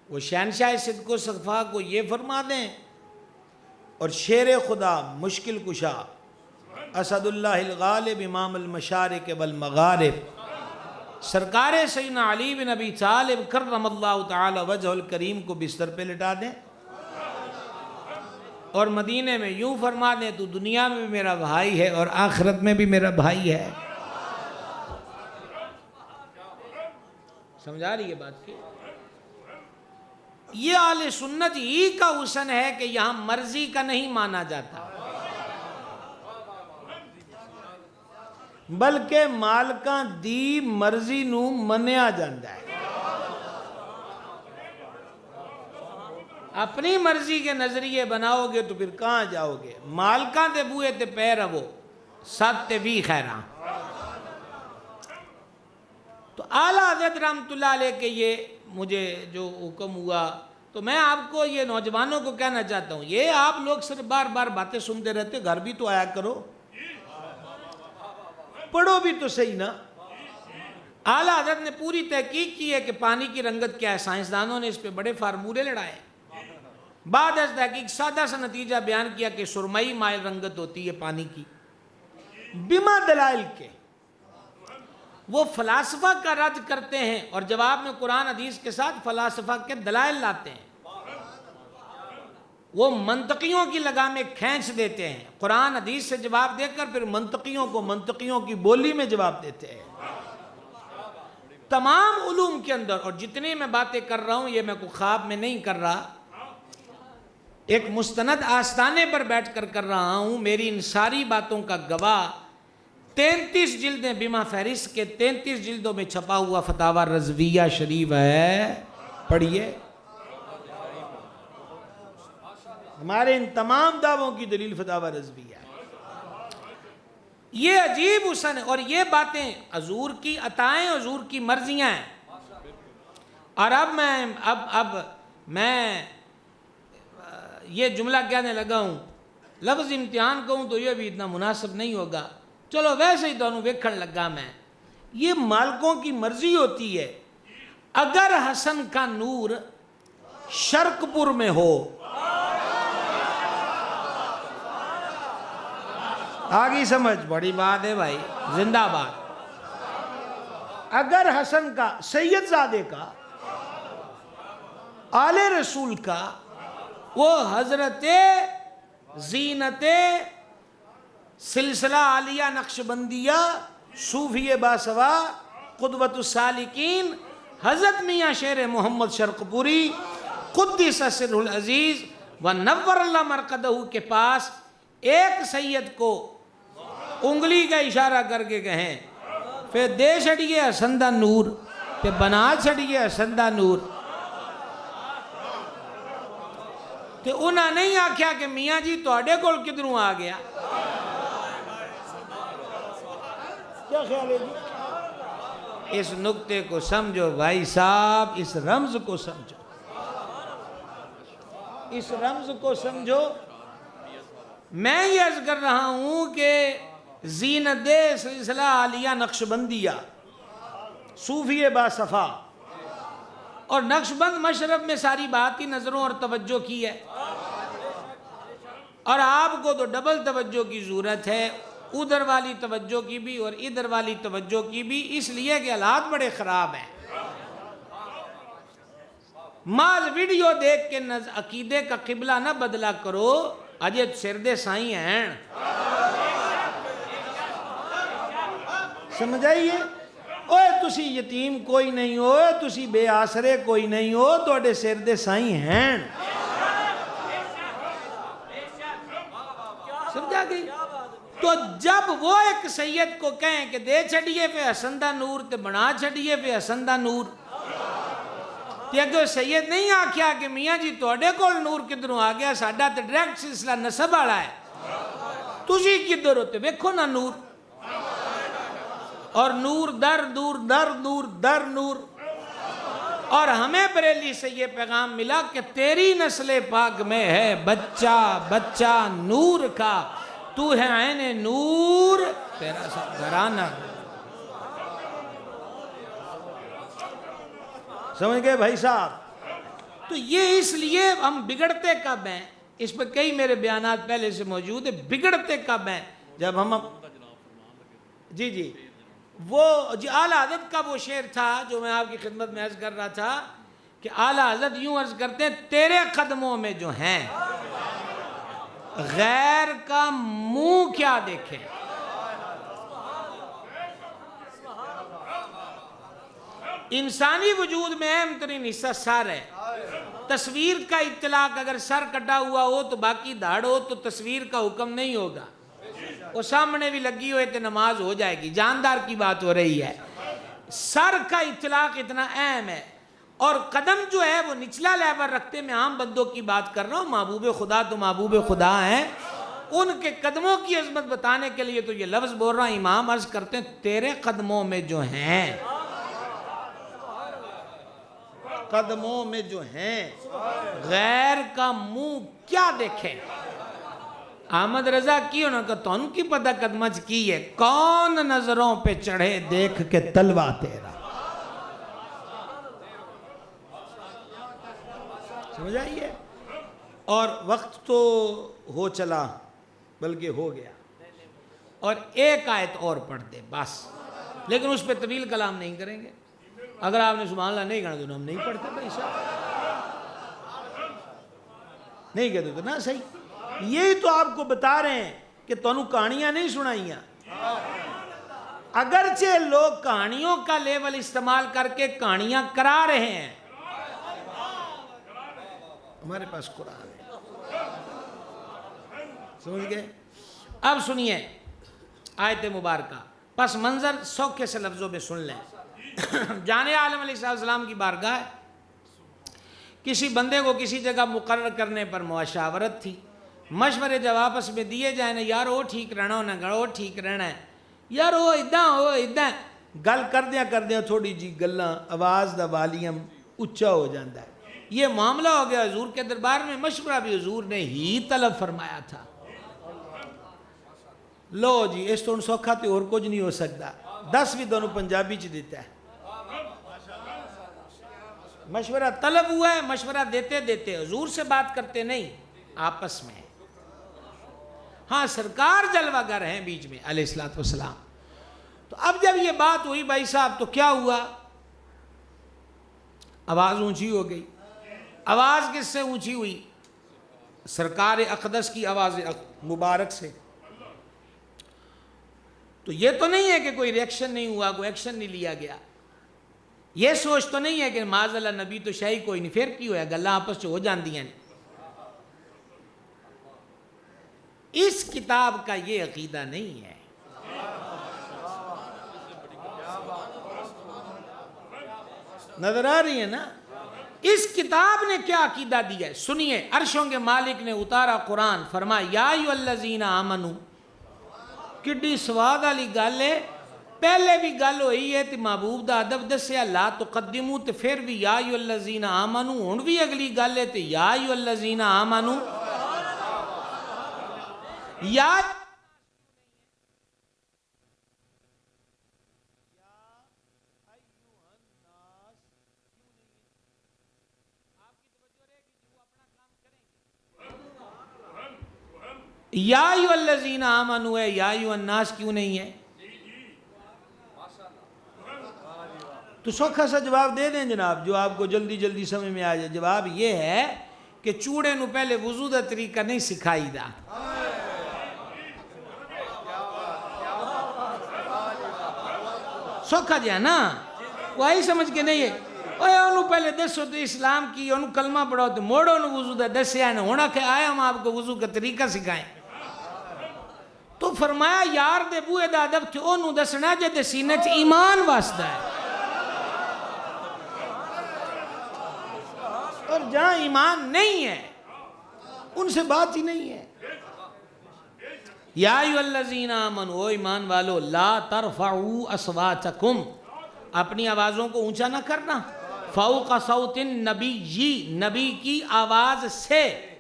وہ شہنشاہ صدق و صفا کو یہ فرما دیں اور شیر خدا مشکل کشا اسد اللہ الغالب امام المشارق والمغارب سرکار سیدنا علی بن ابی طالب کرم اللہ تعالی وجہ الکریم کو بستر پہ لٹا دیں اور مدینے میں یوں فرما دیں تو دنیا میں بھی میرا بھائی ہے اور آخرت میں بھی میرا بھائی ہے۔ سمجھا رہی ہے بات کی؟ یہ اہل سنت ہی کا حسن ہے کہ یہاں مرضی کا نہیں مانا جاتا، بلکہ مالکاں دی مرضی نو منیا جاندہ ہے۔ اپنی مرضی کے نظریے بناؤ گے تو پھر کہاں جاؤ گے؟ مالکاں دے بوئے تے پہ رہو، ساتھ تے بھی خیراں۔ تو اعلیٰ حضرت رحمت اللہ علیہ کہ یہ مجھے جو حکم ہوا تو میں آپ کو یہ نوجوانوں کو کہنا چاہتا ہوں، یہ آپ لوگ صرف بار بار باتیں سنتے رہتے، گھر بھی تو آیا کرو، پڑھو بھی تو صحیح نا۔ اعلیٰ حضرت نے پوری تحقیق کی ہے کہ پانی کی رنگت کیا ہے، سائنسدانوں نے اس پہ بڑے فارمولے لڑائے، بعد از تحقیق سادہ سا نتیجہ بیان کیا کہ سرمئی مائل رنگت ہوتی ہے پانی کی، بما دلائل کے۔ وہ فلاسفہ کا رد کرتے ہیں اور جواب میں قرآن حدیث کے ساتھ فلاسفہ کے دلائل لاتے ہیں، وہ منطقیوں کی لگامیں کھینچ دیتے ہیں، قرآن حدیث سے جواب دے کر پھر منطقیوں کو منطقیوں کی بولی میں جواب دیتے ہیں۔ تمام علوم کے اندر، اور جتنی میں باتیں کر رہا ہوں یہ میں کوئی خواب میں نہیں کر رہا، ایک مستند آستانے پر بیٹھ کر کر رہا ہوں، میری ان ساری باتوں کا گواہ 33 جلدیں بما فہرست کے 33 جلدوں میں چھپا ہوا فتاوی رضویہ شریف ہے، پڑھیے۔ ہمارے ان تمام دعووں کی دلیل فتاوی رضویہ ہے۔ یہ عجیب حسن ہے، اور یہ باتیں حضور کی عطائیں، حضور کی مرضیاں ہیں۔ اور اب میں یہ جملہ کہنے لگا ہوں، لفظ امتحان کہوں تو یہ بھی اتنا مناسب نہیں ہوگا، چلو ویسے ہی دونوں ویکھن لگا میں۔ یہ مالکوں کی مرضی ہوتی ہے، اگر حسن کا نور شرق پور میں ہو، آگئی سمجھ، بڑی بات ہے بھائی، زندہ باد۔ اگر حسن کا، سید زادے کا، آل رسول کا، وہ حضرت زینت سلسلہ عالیہ نقشبندیہ صوفی باسوا قدوۃ السالکین حضرت میاں شیر محمد شرق پوری قدس سرہ العزیز و نور اللہ مرقدہ کے پاس ایک سید کو انگلی کا اشارہ کر کے کہیں پھر دے چھڑیے حسن دا نور، پھر بنا چھڑیے حسن دا نور، تو انہاں نہیں آکھیا کہ میاں جی توڑے کول کدھروں آ گیا؟ کیا خیال ہے جی؟ اس نکتے کو سمجھو بھائی صاحب، اس رمز کو سمجھو، اس رمز کو سمجھو۔ میں یہ عرض کر رہا ہوں کہ زینت سلسلہ عالیہ نقشبندیہ صوفی باصفا اور نقشبند مشرب میں ساری بات کی نظروں اور توجہ کی ہے، اور آپ کو تو ڈبل توجہ کی ضرورت ہے، ادھر والی توجہ کی بھی اور ادھر والی توجہ کی بھی، اس لیے کہ حالات بڑے خراب ہیں۔ مال ویڈیو دیکھ کے عقیدے کا قبلہ نہ بدلا کرو، اجے سردے سائیں ہیں، سمجھ آئیے؟ اوے تسی یتیم کوئی نہیں ہو، تسی بے آسرے کوئی نہیں ہو، تواڈے سر دے سائیں ہیں۔ سمجھا گئی؟ تو جب وہ ایک سید کو کہیں کہ دے چھڑیے پہ حسن دا نور تے بنا چھڑیے پہ حسن دا نور، تے اگر سید نہیں آکھیا کہ میاں جی تواڈے کول نور کدھروں آ گیا، ساڈا تے ڈائریکٹ سلسلہ نسب والا ہے، تسی کدھر ہوتے ویکھو نا نور، اور نور در دور در نور در نور۔ اور ہمیں بریلی سے یہ پیغام ملا کہ تیری نسل پاک میں ہے بچہ بچہ نور کا، تو ہے عین نور تیرا سب گھرانہ۔ سمجھ گئے بھائی صاحب؟ تو یہ اس لیے ہم بگڑتے کب ہیں، اس پہ کئی میرے بیانات پہلے سے موجود ہیں، بگڑتے کب ہیں جب ہم جی جی وہ جی اعلیٰ حضرت کا وہ شعر تھا جو میں آپ کی خدمت میں عرض کر رہا تھا کہ اعلیٰ حضرت یوں عرض کرتے ہیں تیرے قدموں میں جو ہیں غیر کا منہ کیا دیکھیں۔ انسانی وجود میں اہم ترین حصہ سر ہے، تصویر کا اطلاق اگر سر کٹا ہوا ہو تو باقی دھاڑ ہو تو تصویر کا حکم نہیں ہوگا، وہ سامنے بھی لگی ہوئے تو نماز ہو جائے گی، جاندار کی بات ہو رہی ہے۔ سر کا اطلاق اتنا اہم ہے، اور قدم جو ہے وہ نچلا لیول رکھتے، میں عام بندوں کی بات کر رہا ہوں، محبوب خدا تو محبوب خدا ہیں، ان کے قدموں کی عظمت بتانے کے لیے تو یہ لفظ بول رہا ہوں، امام عرض کرتے ہیں تیرے قدموں میں جو ہیں، قدموں میں جو ہیں غیر کا منہ کیا دیکھیں۔ احمد رضا کی انہوں نے کہا تو ان کی پتہ قدمچ کی ہے، کون نظروں پہ چڑھے دیکھ کے تلوا تیرا۔ سمجھ آئیے؟ اور وقت تو ہو چلا بلکہ ہو گیا، اور ایک آیت اور پڑھ دے بس، لیکن اس پہ طویل کلام نہیں کریں گے، اگر آپ نے سبحان اللہ نہیں کہنا تو ہم نہیں پڑھتے بھائی صاحب، نہیں کہتے تو نا صحیح۔ یہی تو آپ کو بتا رہے ہیں کہ تونوں کہانیاں نہیں سنائیاں، اگرچہ لوگ کہانیوں کا لیول استعمال کر کے کہانیاں کرا رہے ہیں، ہمارے پاس قرآن ہے۔ سمجھ گئے؟ اب سنیے آیت مبارکہ، پس منظر سوکھے سے لفظوں میں سن لیں۔ جانے عالم علیہ السلام کی بارگاہ، کسی بندے کو کسی جگہ مقرر کرنے پر مشاورت تھی، مشورے جب آپس میں دیے جائیں نا یار وہ ٹھیک رہنا ہونا گڑو ٹھیک رہنا ہے، یار وہ ادھا گل کردیا تھوڑی جی گلاں آواز دا والیم اچھا ہو جاندہ ہے، یہ معاملہ ہو گیا حضور کے دربار میں، مشورہ بھی حضور نے ہی طلب فرمایا تھا۔ لو جی اس تو ان سوکھا تے اور کچھ نہیں ہو سکتا، 10 بھی دونوں پنجابی چ دیتا ہے، مشورہ طلب ہوا ہے، مشورہ دیتے دیتے حضور سے بات کرتے نہیں، آپس میں، ہاں سرکار جلوہ گر ہیں بیچ میں علیہ السلام۔ تو اب جب یہ بات ہوئی بھائی صاحب تو کیا ہوا، آواز اونچی ہو گئی۔ آواز کس سے اونچی ہوئی؟ سرکار اقدس کی آواز مبارک سے۔ تو یہ تو نہیں ہے کہ کوئی ریئیکشن نہیں ہوا، کوئی ایکشن نہیں لیا گیا، یہ سوچ تو نہیں ہے کہ معاذ اللہ نبی تو شاہی کوئی نہیں، پھر کی ہویا گلہ آپس سے ہو جاندی ہیں۔ اس کتاب کا یہ عقیدہ نہیں ہے۔ نظر آ رہی ہے نا؟ اس کتاب نے کیا عقیدہ دیا ہے؟ سنیے، عرشوں کے مالک نے اتارا قرآن، فرمایا یا ایھا الذین آمنو، کڈی سواد والی گل ہے، پہلے بھی گل ہوئی ہے تے محبوب دا ادب دسیا لا تقدمو، تے پھر بھی یا ایھا الذین آمنو، ہن بھی اگلی گل ہے تے یا ایھا الذین آمنو، یا یا ایھا الذین آمنو ہے، یا ایھا الناس کیوں نہیں ہے؟ تو سوکھا سا جواب دے دیں جناب، جو آپ کو جلدی جلدی سمجھ میں آ جائے۔ جواب یہ ہے کہ چوڑے نو پہلے وضو دا طریقہ نہیں سکھائی دا، سوکھا جہا نا وہی سمجھ کے نہیں ہے انہوں پہلے دسو تو اسلام کی انہوں کلمہ پڑھاؤ تو موڑو انہوں وضو دا دسیا ہے ہونا کہ آئے ہم آپ کو وضو کا طریقہ سکھائیں تو فرمایا یار دے بوئے دا ادب تھے انہوں دسنا جے دے سینے چ ایمان واسطہ ہے اور جہاں ایمان نہیں ہے ان سے بات ہی نہیں ہے یا ایھا الذین آمنوا او ایمان والو لا ترفعوا اصواتکم اپنی آوازوں کو اونچا نہ کرنا فوق صوت النبی نبی کی آواز سے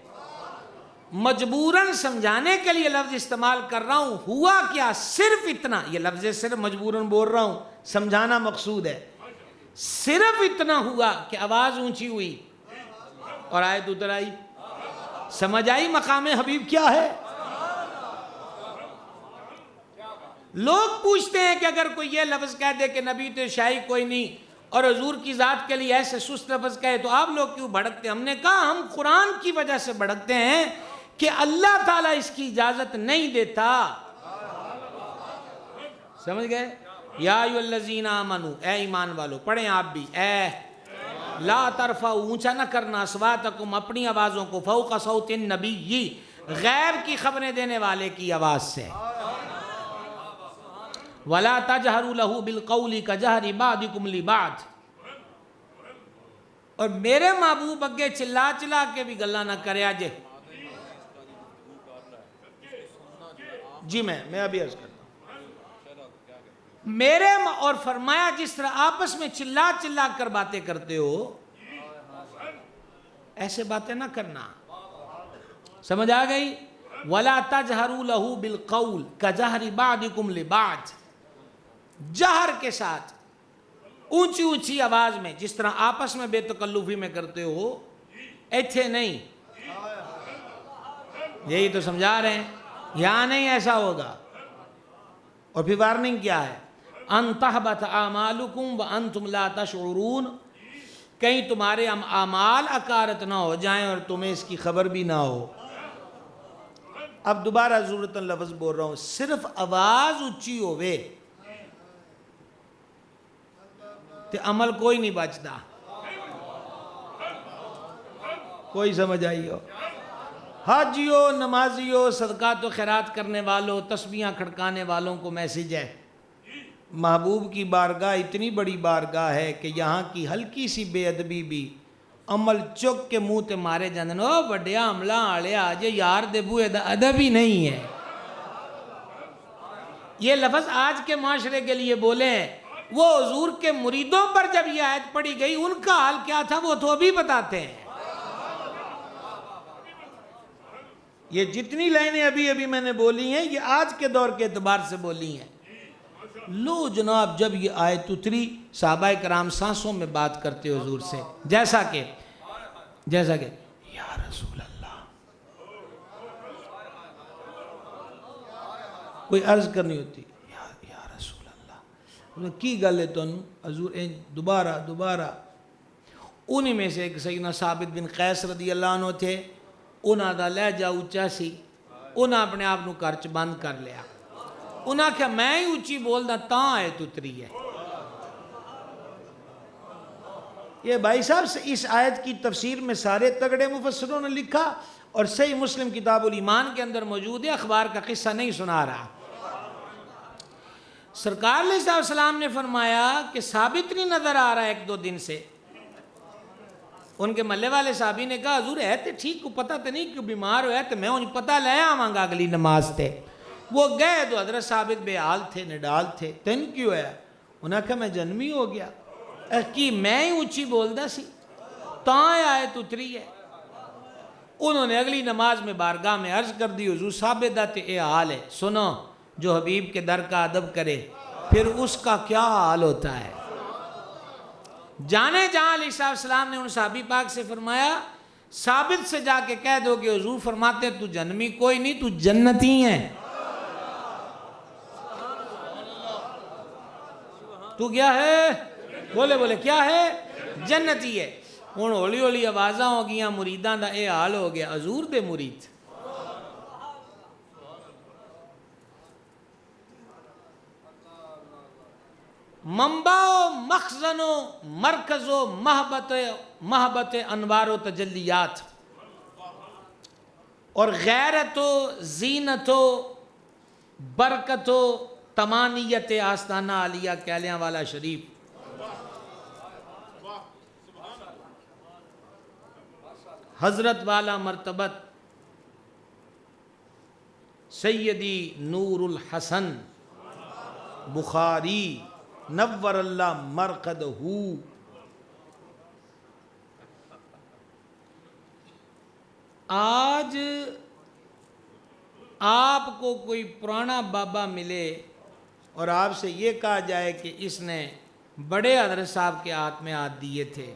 مجبوراً سمجھانے کے لیے لفظ استعمال کر رہا ہوں ہوا کیا صرف اتنا یہ لفظ صرف مجبوراً بول رہا ہوں سمجھانا مقصود ہے صرف اتنا ہوا کہ آواز اونچی ہوئی اور آیت اتر آئی سمجھ آئی مقام حبیب کیا ہے لوگ پوچھتے ہیں کہ اگر کوئی یہ لفظ کہہ دے کہ نبی تو شاہی کوئی نہیں اور حضور کی ذات کے لیے ایسے سست لفظ کہے تو آپ لوگ کیوں بھڑکتے ہیں ہم نے کہا ہم قرآن کی وجہ سے بھڑکتے ہیں کہ اللہ تعالیٰ اس کی اجازت نہیں دیتا سمجھ گئے یا ایھا الذین آمنوا اے ایمان والو پڑھیں آپ بھی اے لا ترفعوا اونچا نہ کرنا اصواتکم اپنی آوازوں کو فوق صوت النبی غیب کی خبریں دینے والے کی آواز سے وَلَا تَجْهَرُوا لَهُ بِالْقَوْلِ كَجَهْرِ بَعْضِكُمْ لِبَعْضٍ اور میرے محبوب اگے چلا چلا کے بھی گلا نہ کرے آجے جی میں ابھی عرض کرتا ہوں میرے اور فرمایا جس طرح آپس میں چلا چلا کر باتیں کرتے ہو ایسے باتیں نہ کرنا سمجھ آ گئی وَلَا تَجْهَرُوا لَهُ بِالْقَوْلِ كَجَهْرِ بَعْضِكُمْ لِبَعْضٍ جہر کے ساتھ اونچی اونچی آواز میں جس طرح آپس میں بے تکلفی میں کرتے ہو ایتھے نہیں یہی تو سمجھا رہے ہیں یہاں نہیں ایسا ہوگا اور پھر وارننگ کیا ہے ان تحبط اعمالکم وانتم لا تشعرون کہیں تمہارے اعمال اکارت نہ ہو جائیں اور تمہیں اس کی خبر بھی نہ ہو اب دوبارہ ضرورت لفظ بول رہا ہوں صرف آواز اونچی ہوئے تے عمل کوئی نہیں بچتا کوئی سمجھ آئی ہو حاجیوں نمازیوں صدقات و خیرات کرنے والوں تسبیحاں کھڑکانے والوں کو میسج ہے محبوب کی بارگاہ اتنی بڑی بارگاہ ہے کہ یہاں کی ہلکی سی بے ادبی بھی عمل چک کے منہ تے مارے جاندے او بڑیا عملہ آلے آجے یار دے بوئے دا ادب ہی نہیں ہے یہ لفظ آج کے معاشرے کے لیے بولے ہیں وہ حضور کے مریدوں پر جب یہ آیت پڑھی گئی ان کا حال کیا تھا وہ تو ابھی بتاتے ہیں یہ جتنی لائنیں ابھی میں نے بولی ہیں یہ آج کے دور کے اعتبار سے بولی ہیں لو جناب جب یہ آیت اتری صحابہ کرام سانسوں میں بات کرتے حضور سے جیسا کہ یا رسول اللہ کوئی عرض کرنی ہوتی یا رسول اللہ کی گل ہے تو حضور دوبارہ انہی میں سے ایک سیدنا ثابت بن قیس رضی اللہ عنہ تھے انہاں دا لہجہ اونچا سی انہاں اپنے آپ نو گھر چ بند کر لیا انہاں کہا میں ہی اونچی بول دا تاں آیت اتری ہے یہ بھائی صاحب اس آیت کی تفسیر میں سارے تگڑے مفسروں نے لکھا اور صحیح مسلم کتاب الایمان کے اندر موجود ہے اخبار کا قصہ نہیں سنا رہا سرکار علیہ السلام نے فرمایا کہ ثابت نہیں نظر آ رہا ہے ایک دو دن سے ان کے محلے والے صحابی نے کہا حضور ہے تے ٹھیک کو پتہ تے نہیں کیوں بیمار ہویا تے میں انہیں پتہ لے آواں گا اگلی نماز تے وہ گئے تو حضرت ثابت بے حال تھے نڈال تھے تین کیوں ہے انہوں نے کہا میں جنمی ہو گیا کہ میں ہی اونچی بول دا سی تاں آیت اتری ہے انہوں نے اگلی نماز میں بارگاہ میں عرض کر دی حضور ثابت دا تے اے حال ہے سنو جو حبیب کے در کا ادب کرے پھر اس کا کیا حال ہوتا ہے جانے جہاں علیہ السلام نے ان صحابی پاک سے فرمایا ثابت سے جا کے کہہ دو کہ حضور فرماتے تو جنمی کوئی نہیں تو جنتی ہیں تو کیا ہے بولے کیا ہے جنتی ہے ہوں ہولی ہولی آوازاں ہو گیا مریداں دا اے حال ہو گیا حضور دے مرید منبع و مخزن و مرکز و محبت انوار و تجلیات، اور غیرت و زینت و برکت و تمانیت آستانہ عالیہ کیلیاں والا شریف، حضرت والا مرتبت سیدی نور الحسن بخاری نور اللہ مرقدہ۔ آج آپ کو کوئی پرانا بابا ملے اور آپ سے یہ کہا جائے کہ اس نے بڑے حضرت صاحب کے ہاتھ میں ہاتھ دیے تھے،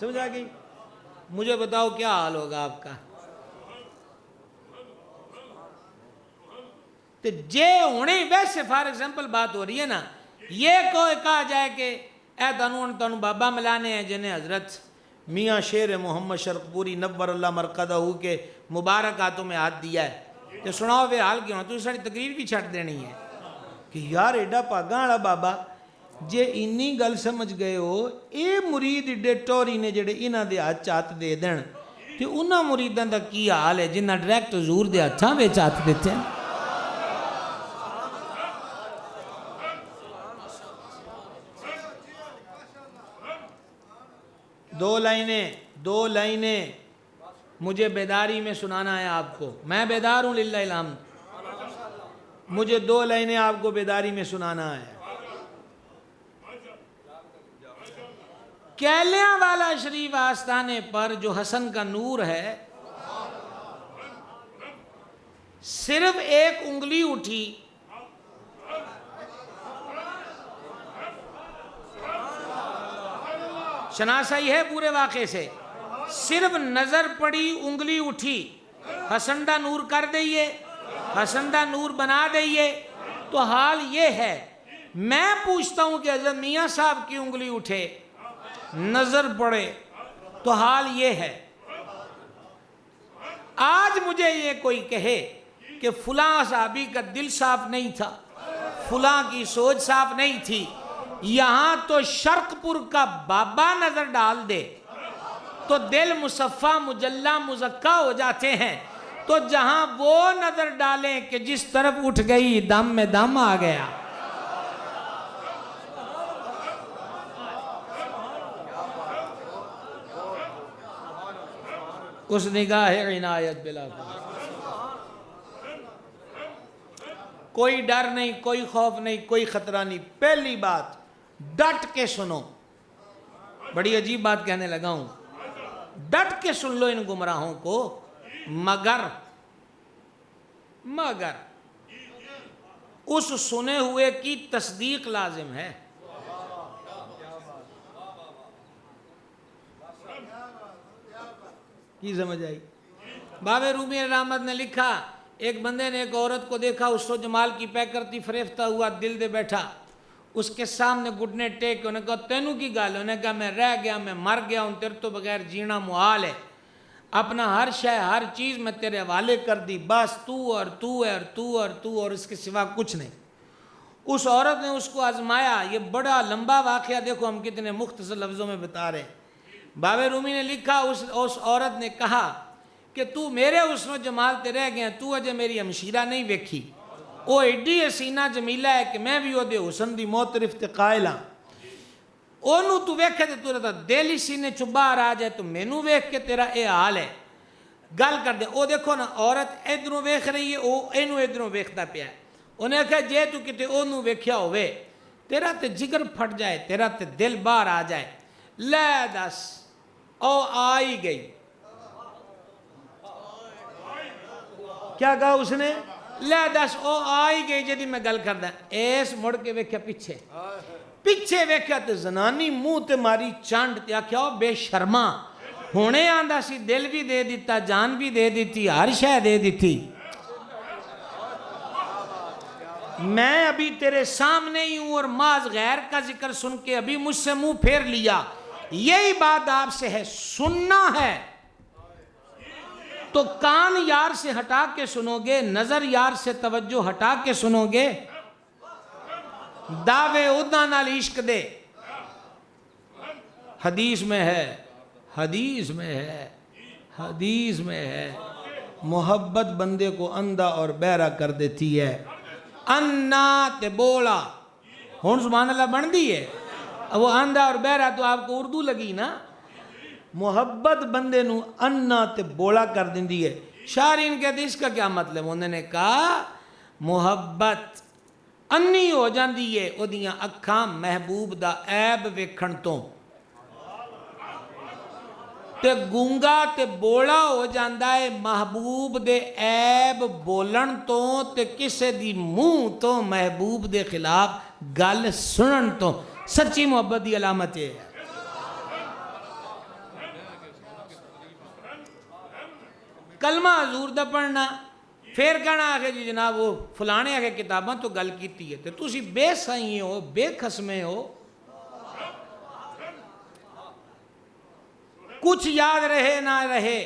سمجھ آ گئی؟ مجھے بتاؤ کیا حال ہوگا آپ کا؟ تو جے ہونے ویسے فار ایگزامپل بات ہو رہی ہے نا، یہ کوئی کہا جائے کہ اے تانوں بابا ملانے ہیں جنہیں حضرت میاں شیر محمد شرق پوری نور اللہ مرقدہ کے مبارک ہاتھوں میں ہاتھ دیا ہے، تو سناؤ پھر حال کیوں؟ تو ساری تقریر بھی چھٹ دینی ہے کہ یار ایڈا پاگاں والا بابا جے انی گل سمجھ گئے ہو، اے مرید ایڈے ٹوری نے جڑے انہاں دے ہاتھ ہاتھ دے دین، تے انہاں مریداں دا کی حال ہے جنہاں ڈائریکٹ حضور دے ہاتھاں وچ ہاتھ دیتے ہیں؟ دو لائنیں مجھے بیداری میں سنانا ہے آپ کو، میں بیدار ہوں للہ الحمد، مجھے 2 لائنیں آپ کو بیداری میں سنانا ہے۔ کیلیاں والا شریف آستانے پر جو حسن کا نور ہے، صرف ایک انگلی اٹھی، شناسائی ہے پورے واقعے سے، صرف نظر پڑی انگلی اٹھی، حسندہ نور کر دئیے، حسندہ نور بنا دئیے، تو حال یہ ہے۔ میں پوچھتا ہوں کہ حضرت میاں صاحب کی انگلی اٹھے، نظر پڑے، تو حال یہ ہے۔ آج مجھے یہ کوئی کہے کہ فلاں صحابی کا دل صاف نہیں تھا، فلاں کی سوچ صاف نہیں تھی، یہاں تو شرق پور کا بابا نظر ڈال دے تو دل مصفہ مجلہ مزکہ ہو جاتے ہیں، تو جہاں وہ نظر ڈالیں کہ جس طرف اٹھ گئی دم میں دم آ گیا۔ اس نگاہ عنایت بلا کوئی ڈر نہیں، کوئی خوف نہیں، کوئی خطرہ نہیں۔ پہلی بات ڈٹ کے سنو، بڑی عجیب بات کہنے لگا ہوں، ڈٹ کے سن لو ان گمراہوں کو، مگر اس سنے ہوئے کی تصدیق لازم ہے۔ کی سمجھ آئی؟ باب رومی رحمت نے لکھا، ایک بندے نے ایک عورت کو دیکھا، اس و جمال کی پے کرتی فریفتہ ہوا دل دے بیٹھا، اس کے سامنے گھٹنے ٹیک کے انہیں کہا تینوں کی گال ہے؟ انہیں کہا میں رہ گیا، میں مر گیا ہوں، تیرے تو بغیر جینا محال ہے، اپنا ہر شے ہر چیز میں تیرے حوالے کر دی، بس تو اور تو ہے اور تو اور تو اور اس کے سوا کچھ نہیں۔ اس عورت نے اس کو آزمایا، یہ بڑا لمبا واقعہ دیکھو ہم کتنے مختصر لفظوں میں بتا رہے ہیں۔ باب رومی نے لکھا، اس عورت نے کہا کہ تو میرے حسن و جمال تے رہ گیا، تو اجے میری ہمشیرہ نہیں ویکھی، وہ ایڈی حسینہ جمیلہ ہے کہ میں بھی وہ دے حسن دی معترف تے قائل ہاں، اونوں تو ویکھے تے تو رہتا دل ہی سینے چبار آ جائے، تو مینوں ویکھ کے تیرا اے حال ہے، گل کر دے۔ او دیکھو نا عورت ادھروں ویکھ رہی ہے، او اینوں ادھروں ویکھدا پیا ہے، انہیں کہا جے تو کتے اونوں ویکھیا ہوئے تیرا تے جگر پھٹ جائے، تیرا تے دل باہر آ جائے، لے دس او آئی گئی۔ کیا کہا اس نے؟ لے دس او آئی گئی جدی میں گل کردہ، ایس مڑ کے ویکھیا پیچھے ویکھیا تے زنانی منہ تے ماری چانڈ تے آکھیا او بے شرما، ہونے آندہ سی دل بھی دے دیتا، جان بھی دے دیتی، ہر شے دے دیتی، میں ابھی تیرے سامنے ہی ہوں اور معاذ غیر کا ذکر سن کے ابھی مجھ سے منہ پھیر لیا۔ یہی بات آپ سے ہے، سننا ہے، تو کان یار سے ہٹا کے سنو گے، نظر یار سے توجہ ہٹا کے سنو گے، دعوے ادنا نال عشق دے۔ حدیث میں ہے، حدیث میں ہے، حدیث میں ہے، محبت بندے کو اندھا اور بہرا کر دیتی ہے۔ انا تے بولا، ہون سبحان اللہ بن دی ہے، وہ اندھا اور بہرا تو آپ کو اردو لگی نا، محبت بندے نو انا تے بولا کر دیندی ہے۔ شارین کہتے اس کا کیا مطلب؟ انہوں نے کہا محبت انی ہو جاندی ہے او دیاں اکھاں محبوب دا عیب ویکھن تو، تے گونگا تے بولا ہو جاندا ہے محبوب دے عیب بولن تو، تے کسے دی منہ تو محبوب دے خلاف گل سنن تو۔ سچی محبت دی علامت ہے۔ کلمہ حضور دا پڑھنا، پھر کہنا آگے جی جناب وہ فلانے آگے کتاباں تو گل کیتی ہے، تو تسی بے سائیں ہو، بے قسمیں ہو، کچھ یاد رہے نہ رہے۔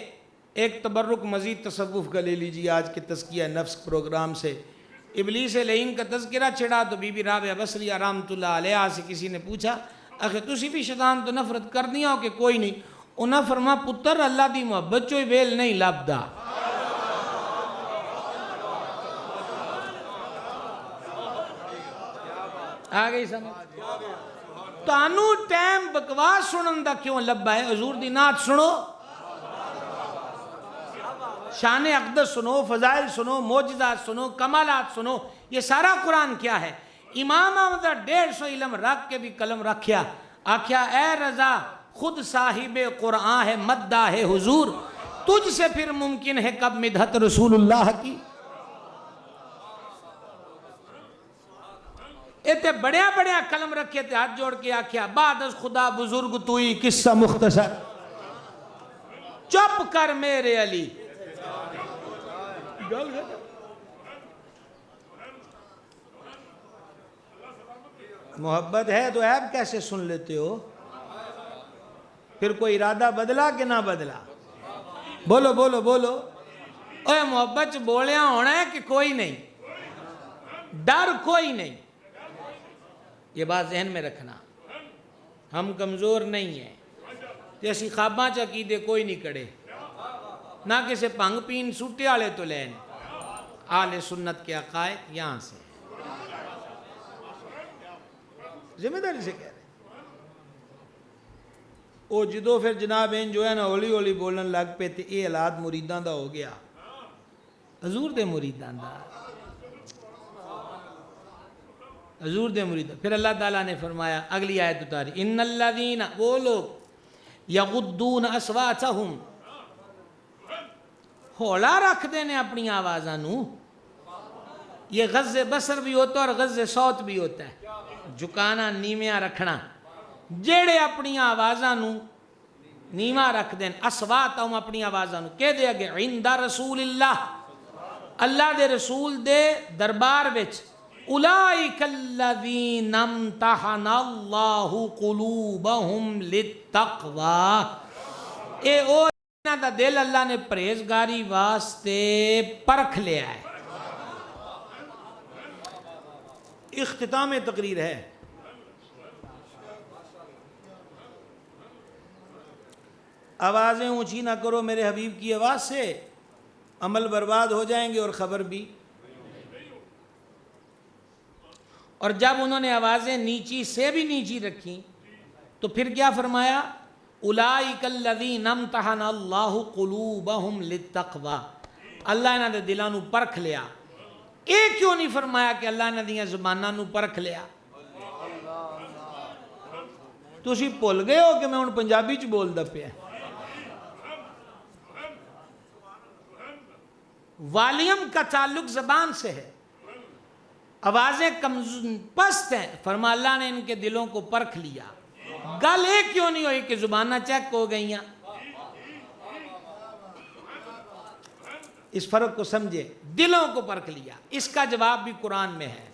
ایک تبرک مزید تصوف کا لے لیجیے آج کے تزکیہ نفس پروگرام سے۔ ابلیس لعین کا تذکرہ چھڑا تو بی بی رابعہ بصریہ رحمۃ اللہ علیہ سے کسی نے پوچھا آخر تسی بھی شیطان تو نفرت کر دیا ہو کہ کوئی نہیں؟ انہاں فرما پتر اللہ دی محبت چوئی ویل نہیں لبدا۔ آگئی سمجھ؟ تانوں ٹائم بکواس سنن دا کیوں لبا ہے؟ حضور دی نعت سنو، شان اقدس سنو، فضائل سنو، معجزات سنو، کمالات سنو۔ یہ سارا قرآن کیا ہے؟ امام احمد 150 علم رکھ کے بھی قلم رکھیا، آکھیا اے رضا خود صاحب قرآن ہے، مدہ ہے حضور، تجھ سے پھر ممکن ہے کب مدحت رسول اللہ کی؟ ایتے بڑیا بڑیا قلم رکھے تھے، ہاتھ جوڑ کے آکھیا بعد از خدا بزرگ توئی قصہ مختصر، چپ کر میرے علی۔ محبت ہے تو عیب کیسے سن لیتے ہو؟ پھر کوئی ارادہ بدلا کہ نہ بدلا؟ بولو بولو بولو۔ اے محبت بولیا ہونا ہے کہ کوئی نہیں، ڈر کوئی نہیں۔ یہ بات ذہن میں رکھنا، ہم کمزور نہیں ہیں، جیسی خواباں چقیدے کوئی نہیں کڑے، نہ کسے پنگ پین سوٹے آلے تو لین۔ آل سنت کے عقائد یہاں سے ذمہ داری سے کہہ رہے ہیں۔ او جدو پھر جناب ان جو ہے نا ہولی ہولی بولن لگ پہ تے اے حالات مریداں دا ہو گیا، حضور دے مریداں دا، حضور دے مریداں۔ پھر اللہ تعالیٰ نے فرمایا اگلی آیت اتاری، ان الذین، وہ لوگ یغضون اصواتہم، ہولا رکھ دینے اپنی آوازاں نو۔ یہ غض بصر بھی ہوتا ہے اور غض صوت بھی ہوتا ہے، جھکانا نیمیاں رکھنا۔ جیڑے اپنی آوازاں نو نیواں رکھ دین، اصواتہم اپنی آوازاں نو، کہہ دے گے عند رسول اللہ، اللہ دے رسول دے دربار وچ، اولئک الذین امتحن اللہ قلوبہم للتقوی، اے او انہاں دا دل اللہ نے پرہیزگاری واسطے پرکھ لیا ہے۔ اختتام تقریر ہے۔ آوازیں اونچی نہ کرو میرے حبیب کی آواز سے، عمل برباد ہو جائیں گے اور خبر بھی۔ اور جب انہوں نے آوازیں نیچی سے بھی نیچی رکھیں تو پھر کیا فرمایا؟ اولئک الذین امتحن اللہ قلوبہم للتقوی، اللہ انہاں دے دلاں نو پرکھ لیا۔ اے کیوں نہیں فرمایا کہ اللہ انہاں دیاں زباناں نو پرکھ لیا؟ تسی بھول گئے ہو کہ میں ہن پنجابی چ بولدا پیا۔ والیم کا تعلق زبان سے ہے، آوازیں پست ہیں، فرما اللہ نے ان کے دلوں کو پرکھ لیا۔ گل ایک کیوں نہیں ہوئی کہ زبانہ چیک ہو گئیاں؟ اس فرق کو سمجھے، دلوں کو پرکھ لیا۔ اس کا جواب بھی قرآن میں ہے،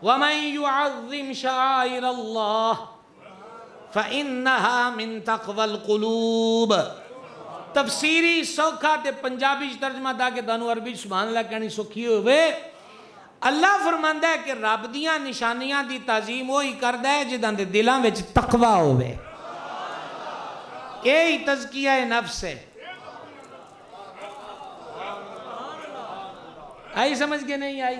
وَمَن يُعَظِّمْ شَعَائِرَ اللَّهِ فَإِنَّهَا مِن تَقْوَى الْقُلُوبِ۔ تفسیری سوکھا تے پنجابی ترجمہ تاکہ تانوں عربی سبحان اللہ کہنی سوکھی ہوئے. اللہ فرماندا ہے کہ رب دیاں نشانیاں دی تعظیم وہی کردا ہے جداں دے دلاں وچ تقوی ہوئے. یہی تزکیہ نفس ہے. آئی سمجھ کے نہیں آئی؟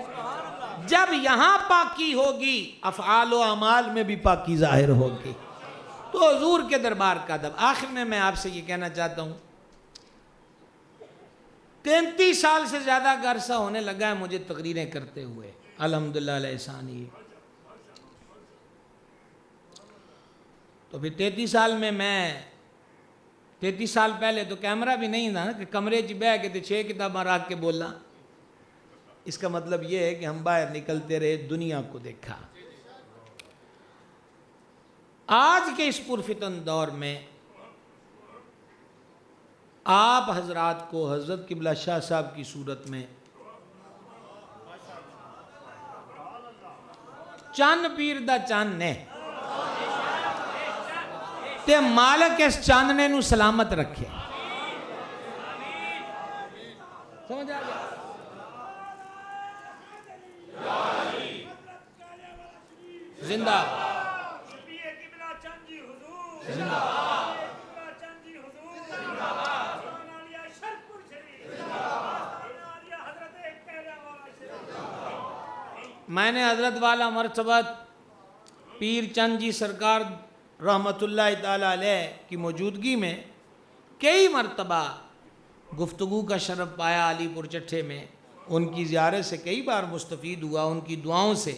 جب یہاں پاکی ہوگی افعال و اعمال میں بھی پاکی ظاہر ہوگی. تو حضور کے دربار کا ادب. آخر میں آپ سے یہ کہنا چاہتا ہوں 33 سال سے زیادہ کا عرصہ ہونے لگا ہے مجھے تقریریں کرتے ہوئے الحمدللہ علیہ احسانی. تو پھر 33 سال میں 33 سال پہلے تو کیمرہ بھی نہیں تھا نا کہ کمرے چ بیٹھ کے 6 کتاباں رکھ کے بولا. اس کا مطلب یہ ہے کہ ہم باہر نکلتے رہے دنیا کو دیکھا. آج کے اس پرفتن دور میں آپ حضرات کو حضرت قبلہ شاہ صاحب کی صورت میں چند پیر دا چند نے تے مالک اس چاندنے نو سلامت رکھے. سمجھ آ گیا؟ زندہ میں نے حضرت والا مرتبہ پیر چند جی سرکار رحمت اللہ تعالیٰ علیہ کی موجودگی میں کئی مرتبہ گفتگو کا شرف پایا علی پور چٹھے میں. ان کی زیارت سے کئی بار مستفید ہوا ان کی دعاؤں سے.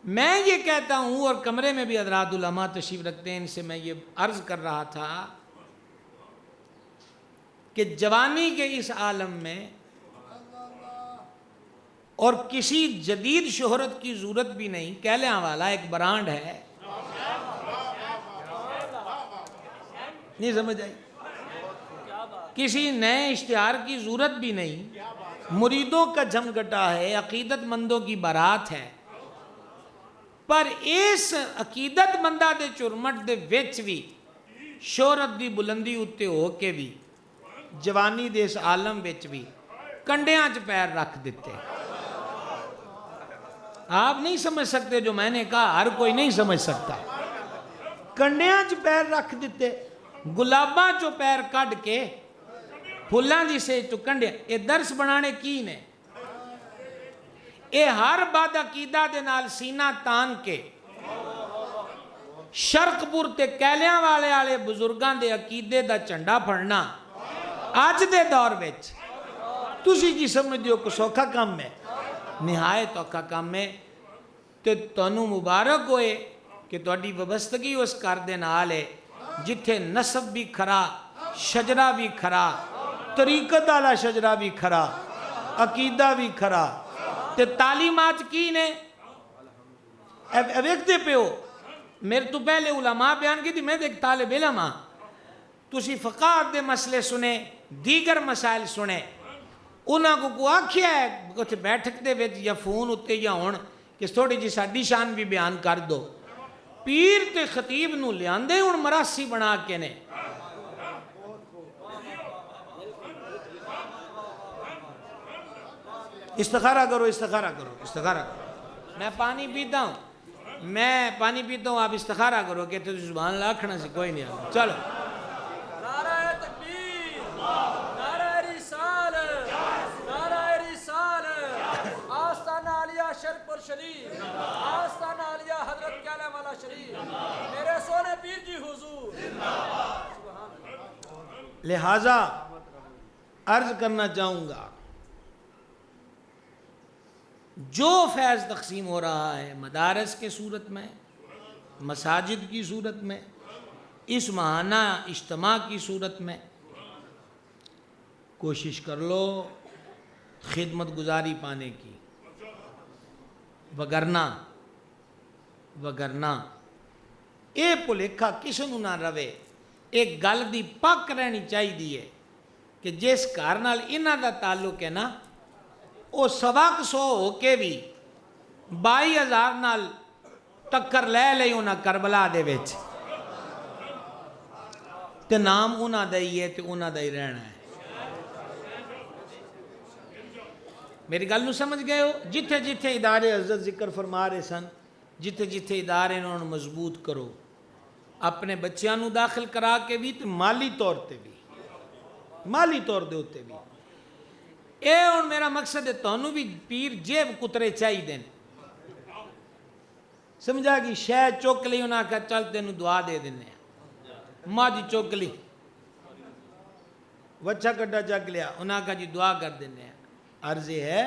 میں یہ کہتا ہوں اور کمرے میں بھی حضرات علماء تشریف رکھتے ہیں ان سے میں یہ عرض کر رہا تھا کہ جوانی کے اس عالم میں اور کسی جدید شہرت کی ضرورت بھی نہیں. کیلیاں والا ایک برانڈ ہے. نہیں سمجھ آئی؟ کسی نئے اشتہار کی ضرورت بھی نہیں. مریدوں کا جھمگٹا ہے عقیدت مندوں کی بارات ہے. پر اس عقیدت مندہ دے چرمٹ دے وچ بھی شہرت دی بلندی اتے ہو کے بھی جوانی دے اس عالم وچ بھی کنڈیاں چ پیر رکھ دیتے. آپ نہیں سمجھ سکتے جو میں نے کہا ہر کوئی نہیں سمجھ سکتا. کنڈیاں چ پیر رکھ دیتے گلاباں چو پیر کڈ کے پھلاں دی سے تو کنڈیاں. یہ درس بنانے کی نے اے ہر بد عقیدہ دے نال سینہ تان کے شرق پور تے کیلیاں والے بزرگاں دے عقیدے دا جھنڈا پھڑنا آج دے دور وچ تسی کی سمجھ دیو کو سوکھا کام ہے. نہایت اوکھا کام ہے. تے تانوں مبارک ہوئے کہ تہاڈی وابستگی اس کر دے نال ہے جتھے نسب بھی کھرا شجرہ بھی کھرا طریقت والا شجرہ بھی کھرا عقیدہ بھی کھرا تے تعلیمات کی نے ویکھتے پہ ہو. میرے تو پہلے علماء بیان کی تھی میں ایک طالب علم ہاں. تسی فقہ دے مسئلے سنے دیگر مسائل سنے انہاں کو آکھیا ہے کچھ بیٹھک دے وچ یا فون اتے یا ہون کہ تھوڑی جی ساڈی شان بھی بیان کر دو. پیر تے خطیب نو لیاندے ہن مراسی بنا کے نے. استخارہ کرو استخارہ کرو استخارہ کرو. میں پانی پیتا ہوں آپ استخارہ کرو کہ تو زبان اللہ کھنا سے کوئی نہیں آگا. چلو نعرہ تکبیر نعرہ رسالت نعرہ رسالت آستانہ عالیہ شرف پر شریف آستانہ عالیہ حضرت کیلیاں والا شریف میرے سونے پیر جی حضور. لہٰذا عرض کرنا چاہوں گا جو فیض تقسیم ہو رہا ہے مدارس کے صورت میں مساجد کی صورت میں اس ماہانہ اجتماع کی صورت میں کوشش کر لو خدمت گزاری پانے کی. وگرنا اے پلیکھا کسی نو نہ روے. ایک گل دی پک رہنی چاہیے کہ جس گھر نال انہاں دا تعلق ہے نا وہ 100 ہو کے بھی 22,000 نال ٹکر لے لئی انہاں کربلا دے وچ. تے نام انہاں دا ہی ہے تے انہاں دا ہی رہنا ہے. میری گل نو سمجھ گئے ہو؟ جتھے جتھے ادارے حضرت ذکر فرما رہے سن، جتھے جتھے ادارے انہوں نے مضبوط کرو، اپنے بچیاں نو داخل کرا کے بھی تے مالی طور تے بھی، مالی طور دے ہوتے بھی. اے ہن میرا مقصد ہے تانوں بھی پیر جیب کترے چاہی دین. سمجھا گی؟ شہ چک لی انہاں کہا چل تینوں دعا دے دینے ہیں، ماجی چک لی، وچھا کڈا چک لیا انہاں کہا جی دعا کر دینے ہیں. عرض یہ ہے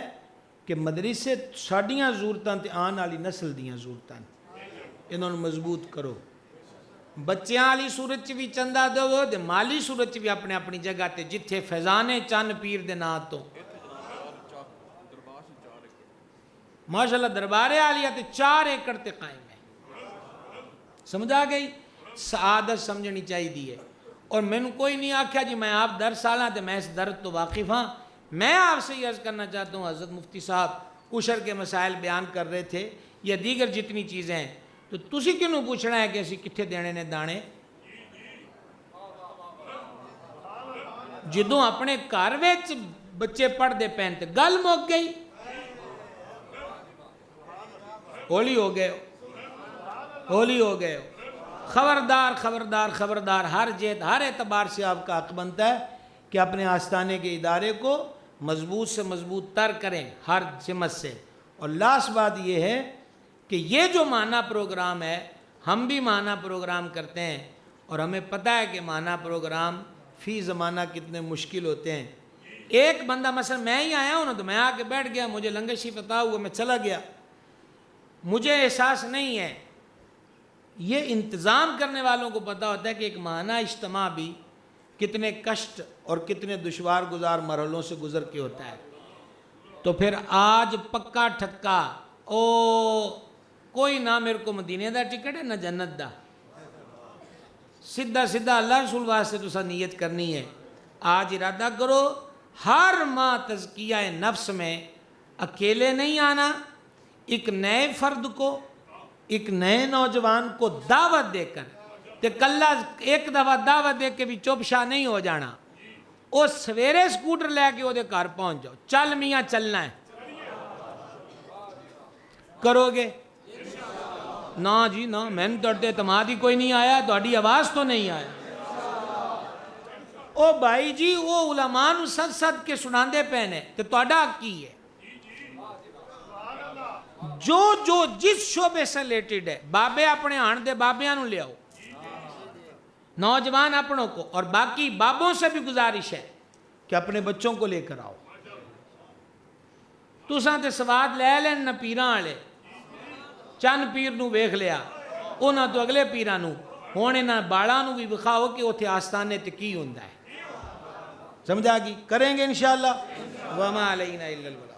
کہ مدرسے ساڈیاں ضرورتاں تے آن والی نسل دیاں ضرورتاں، انہوں نے مضبوط کرو. بچیاں والی صورت بھی چندہ دو تے مالی صورت بھی اپنے اپنی جگہ تے جتھے فیضانے چند پیر دے نا تو ماشاءاللہ دربارے عالیہ تے 4 ایکڑ تے قائم ہے. سمجھا گئی؟ سعادت سمجھنی چاہیے دی ہے. اور میں نے کوئی نہیں آکھیا جی میں آپ در سالاں تے میں اس درد تو واقف ہاں. میں آپ سے یہ عرض کرنا چاہتا ہوں، حضرت مفتی صاحب عشر کے مسائل بیان کر رہے تھے یا دیگر جتنی چیزیں ہیں، تو تسی کیوں پوچھنا ہے کہ اسی کتھے دینے نے دانے؟ جدوں اپنے گھر وچ بچے پڑھ دے پین تے گل مک گئی. ہولی ہو گئے ہو، ہولی ہو گئے ہو. خبردار خبردار خبردار، ہر جہت ہر اعتبار سے آپ کا حق بنتا ہے کہ اپنے آستانے کے ادارے کو مضبوط سے مضبوط تر کریں ہر سمت سے. اور لاسٹ بات یہ ہے کہ یہ جو ماہانہ پروگرام ہے، ہم بھی ماہانہ پروگرام کرتے ہیں اور ہمیں پتہ ہے کہ ماہانہ پروگرام فی زمانہ کتنے مشکل ہوتے ہیں. ایک بندہ مثلا میں ہی آیا ہوں نا تو میں آ کے بیٹھ گیا، مجھے لنگر شریف عطا ہوا، میں چلا گیا، مجھے احساس نہیں ہے. یہ انتظام کرنے والوں کو پتہ ہوتا ہے کہ ایک ماہانہ اجتماع بھی کتنے کشٹ اور کتنے دشوار گزار مرحلوں سے گزر کے ہوتا ہے. تو پھر آج پکا ٹھکا کوئی نہ میرے کو مدینے دا ٹکٹ ہے نہ جنت دا، سیدھا سیدھا اللہ رسول واسطے تو سا نیت کرنی ہے. آج ارادہ کرو ہر ماہ تزکیہ نفس میں اکیلے نہیں آنا، ایک نئے فرد کو، ایک نئے نوجوان کو دعوت دے کر، تے کلہ ایک دفعہ دعوت دے کے بھی چپ شاہ نہیں ہو جانا. وہ سویرے سکوٹر لے کے وہ دے گھر پہنچ جاؤ، چل میاں چلنا ہے. کرو گے؟ نا جی نا، میں نے تڑتے اعتماد ہی کوئی نہیں آیا، تہاڈی آواز تو نہیں آیا. او بھائی جی وہ علماء نو سد سد کے سناندے پینے تے تہاڈا حق کی ہے. جو جس شعبے سے ریلیٹڈ ہے، بابے اپنے آن دے بابیاں نو لے آؤ، نوجوان اپنوں کو، اور باقی بابوں سے بھی گزارش ہے کہ اپنے بچوں کو لے کر آؤ. تساں تے سواد لے لین نہ پیراں والے، چند پیر نو ویکھ لیا، انہاں تو اگلے پیراں نو، ہن انہاں بالاں نو بھی وکھاؤ کہ اوتھے آستانے تے کی ہوندا ہے. سمجھا گی؟ کریں گے انشاءاللہ. وما علینا الا البلاغ.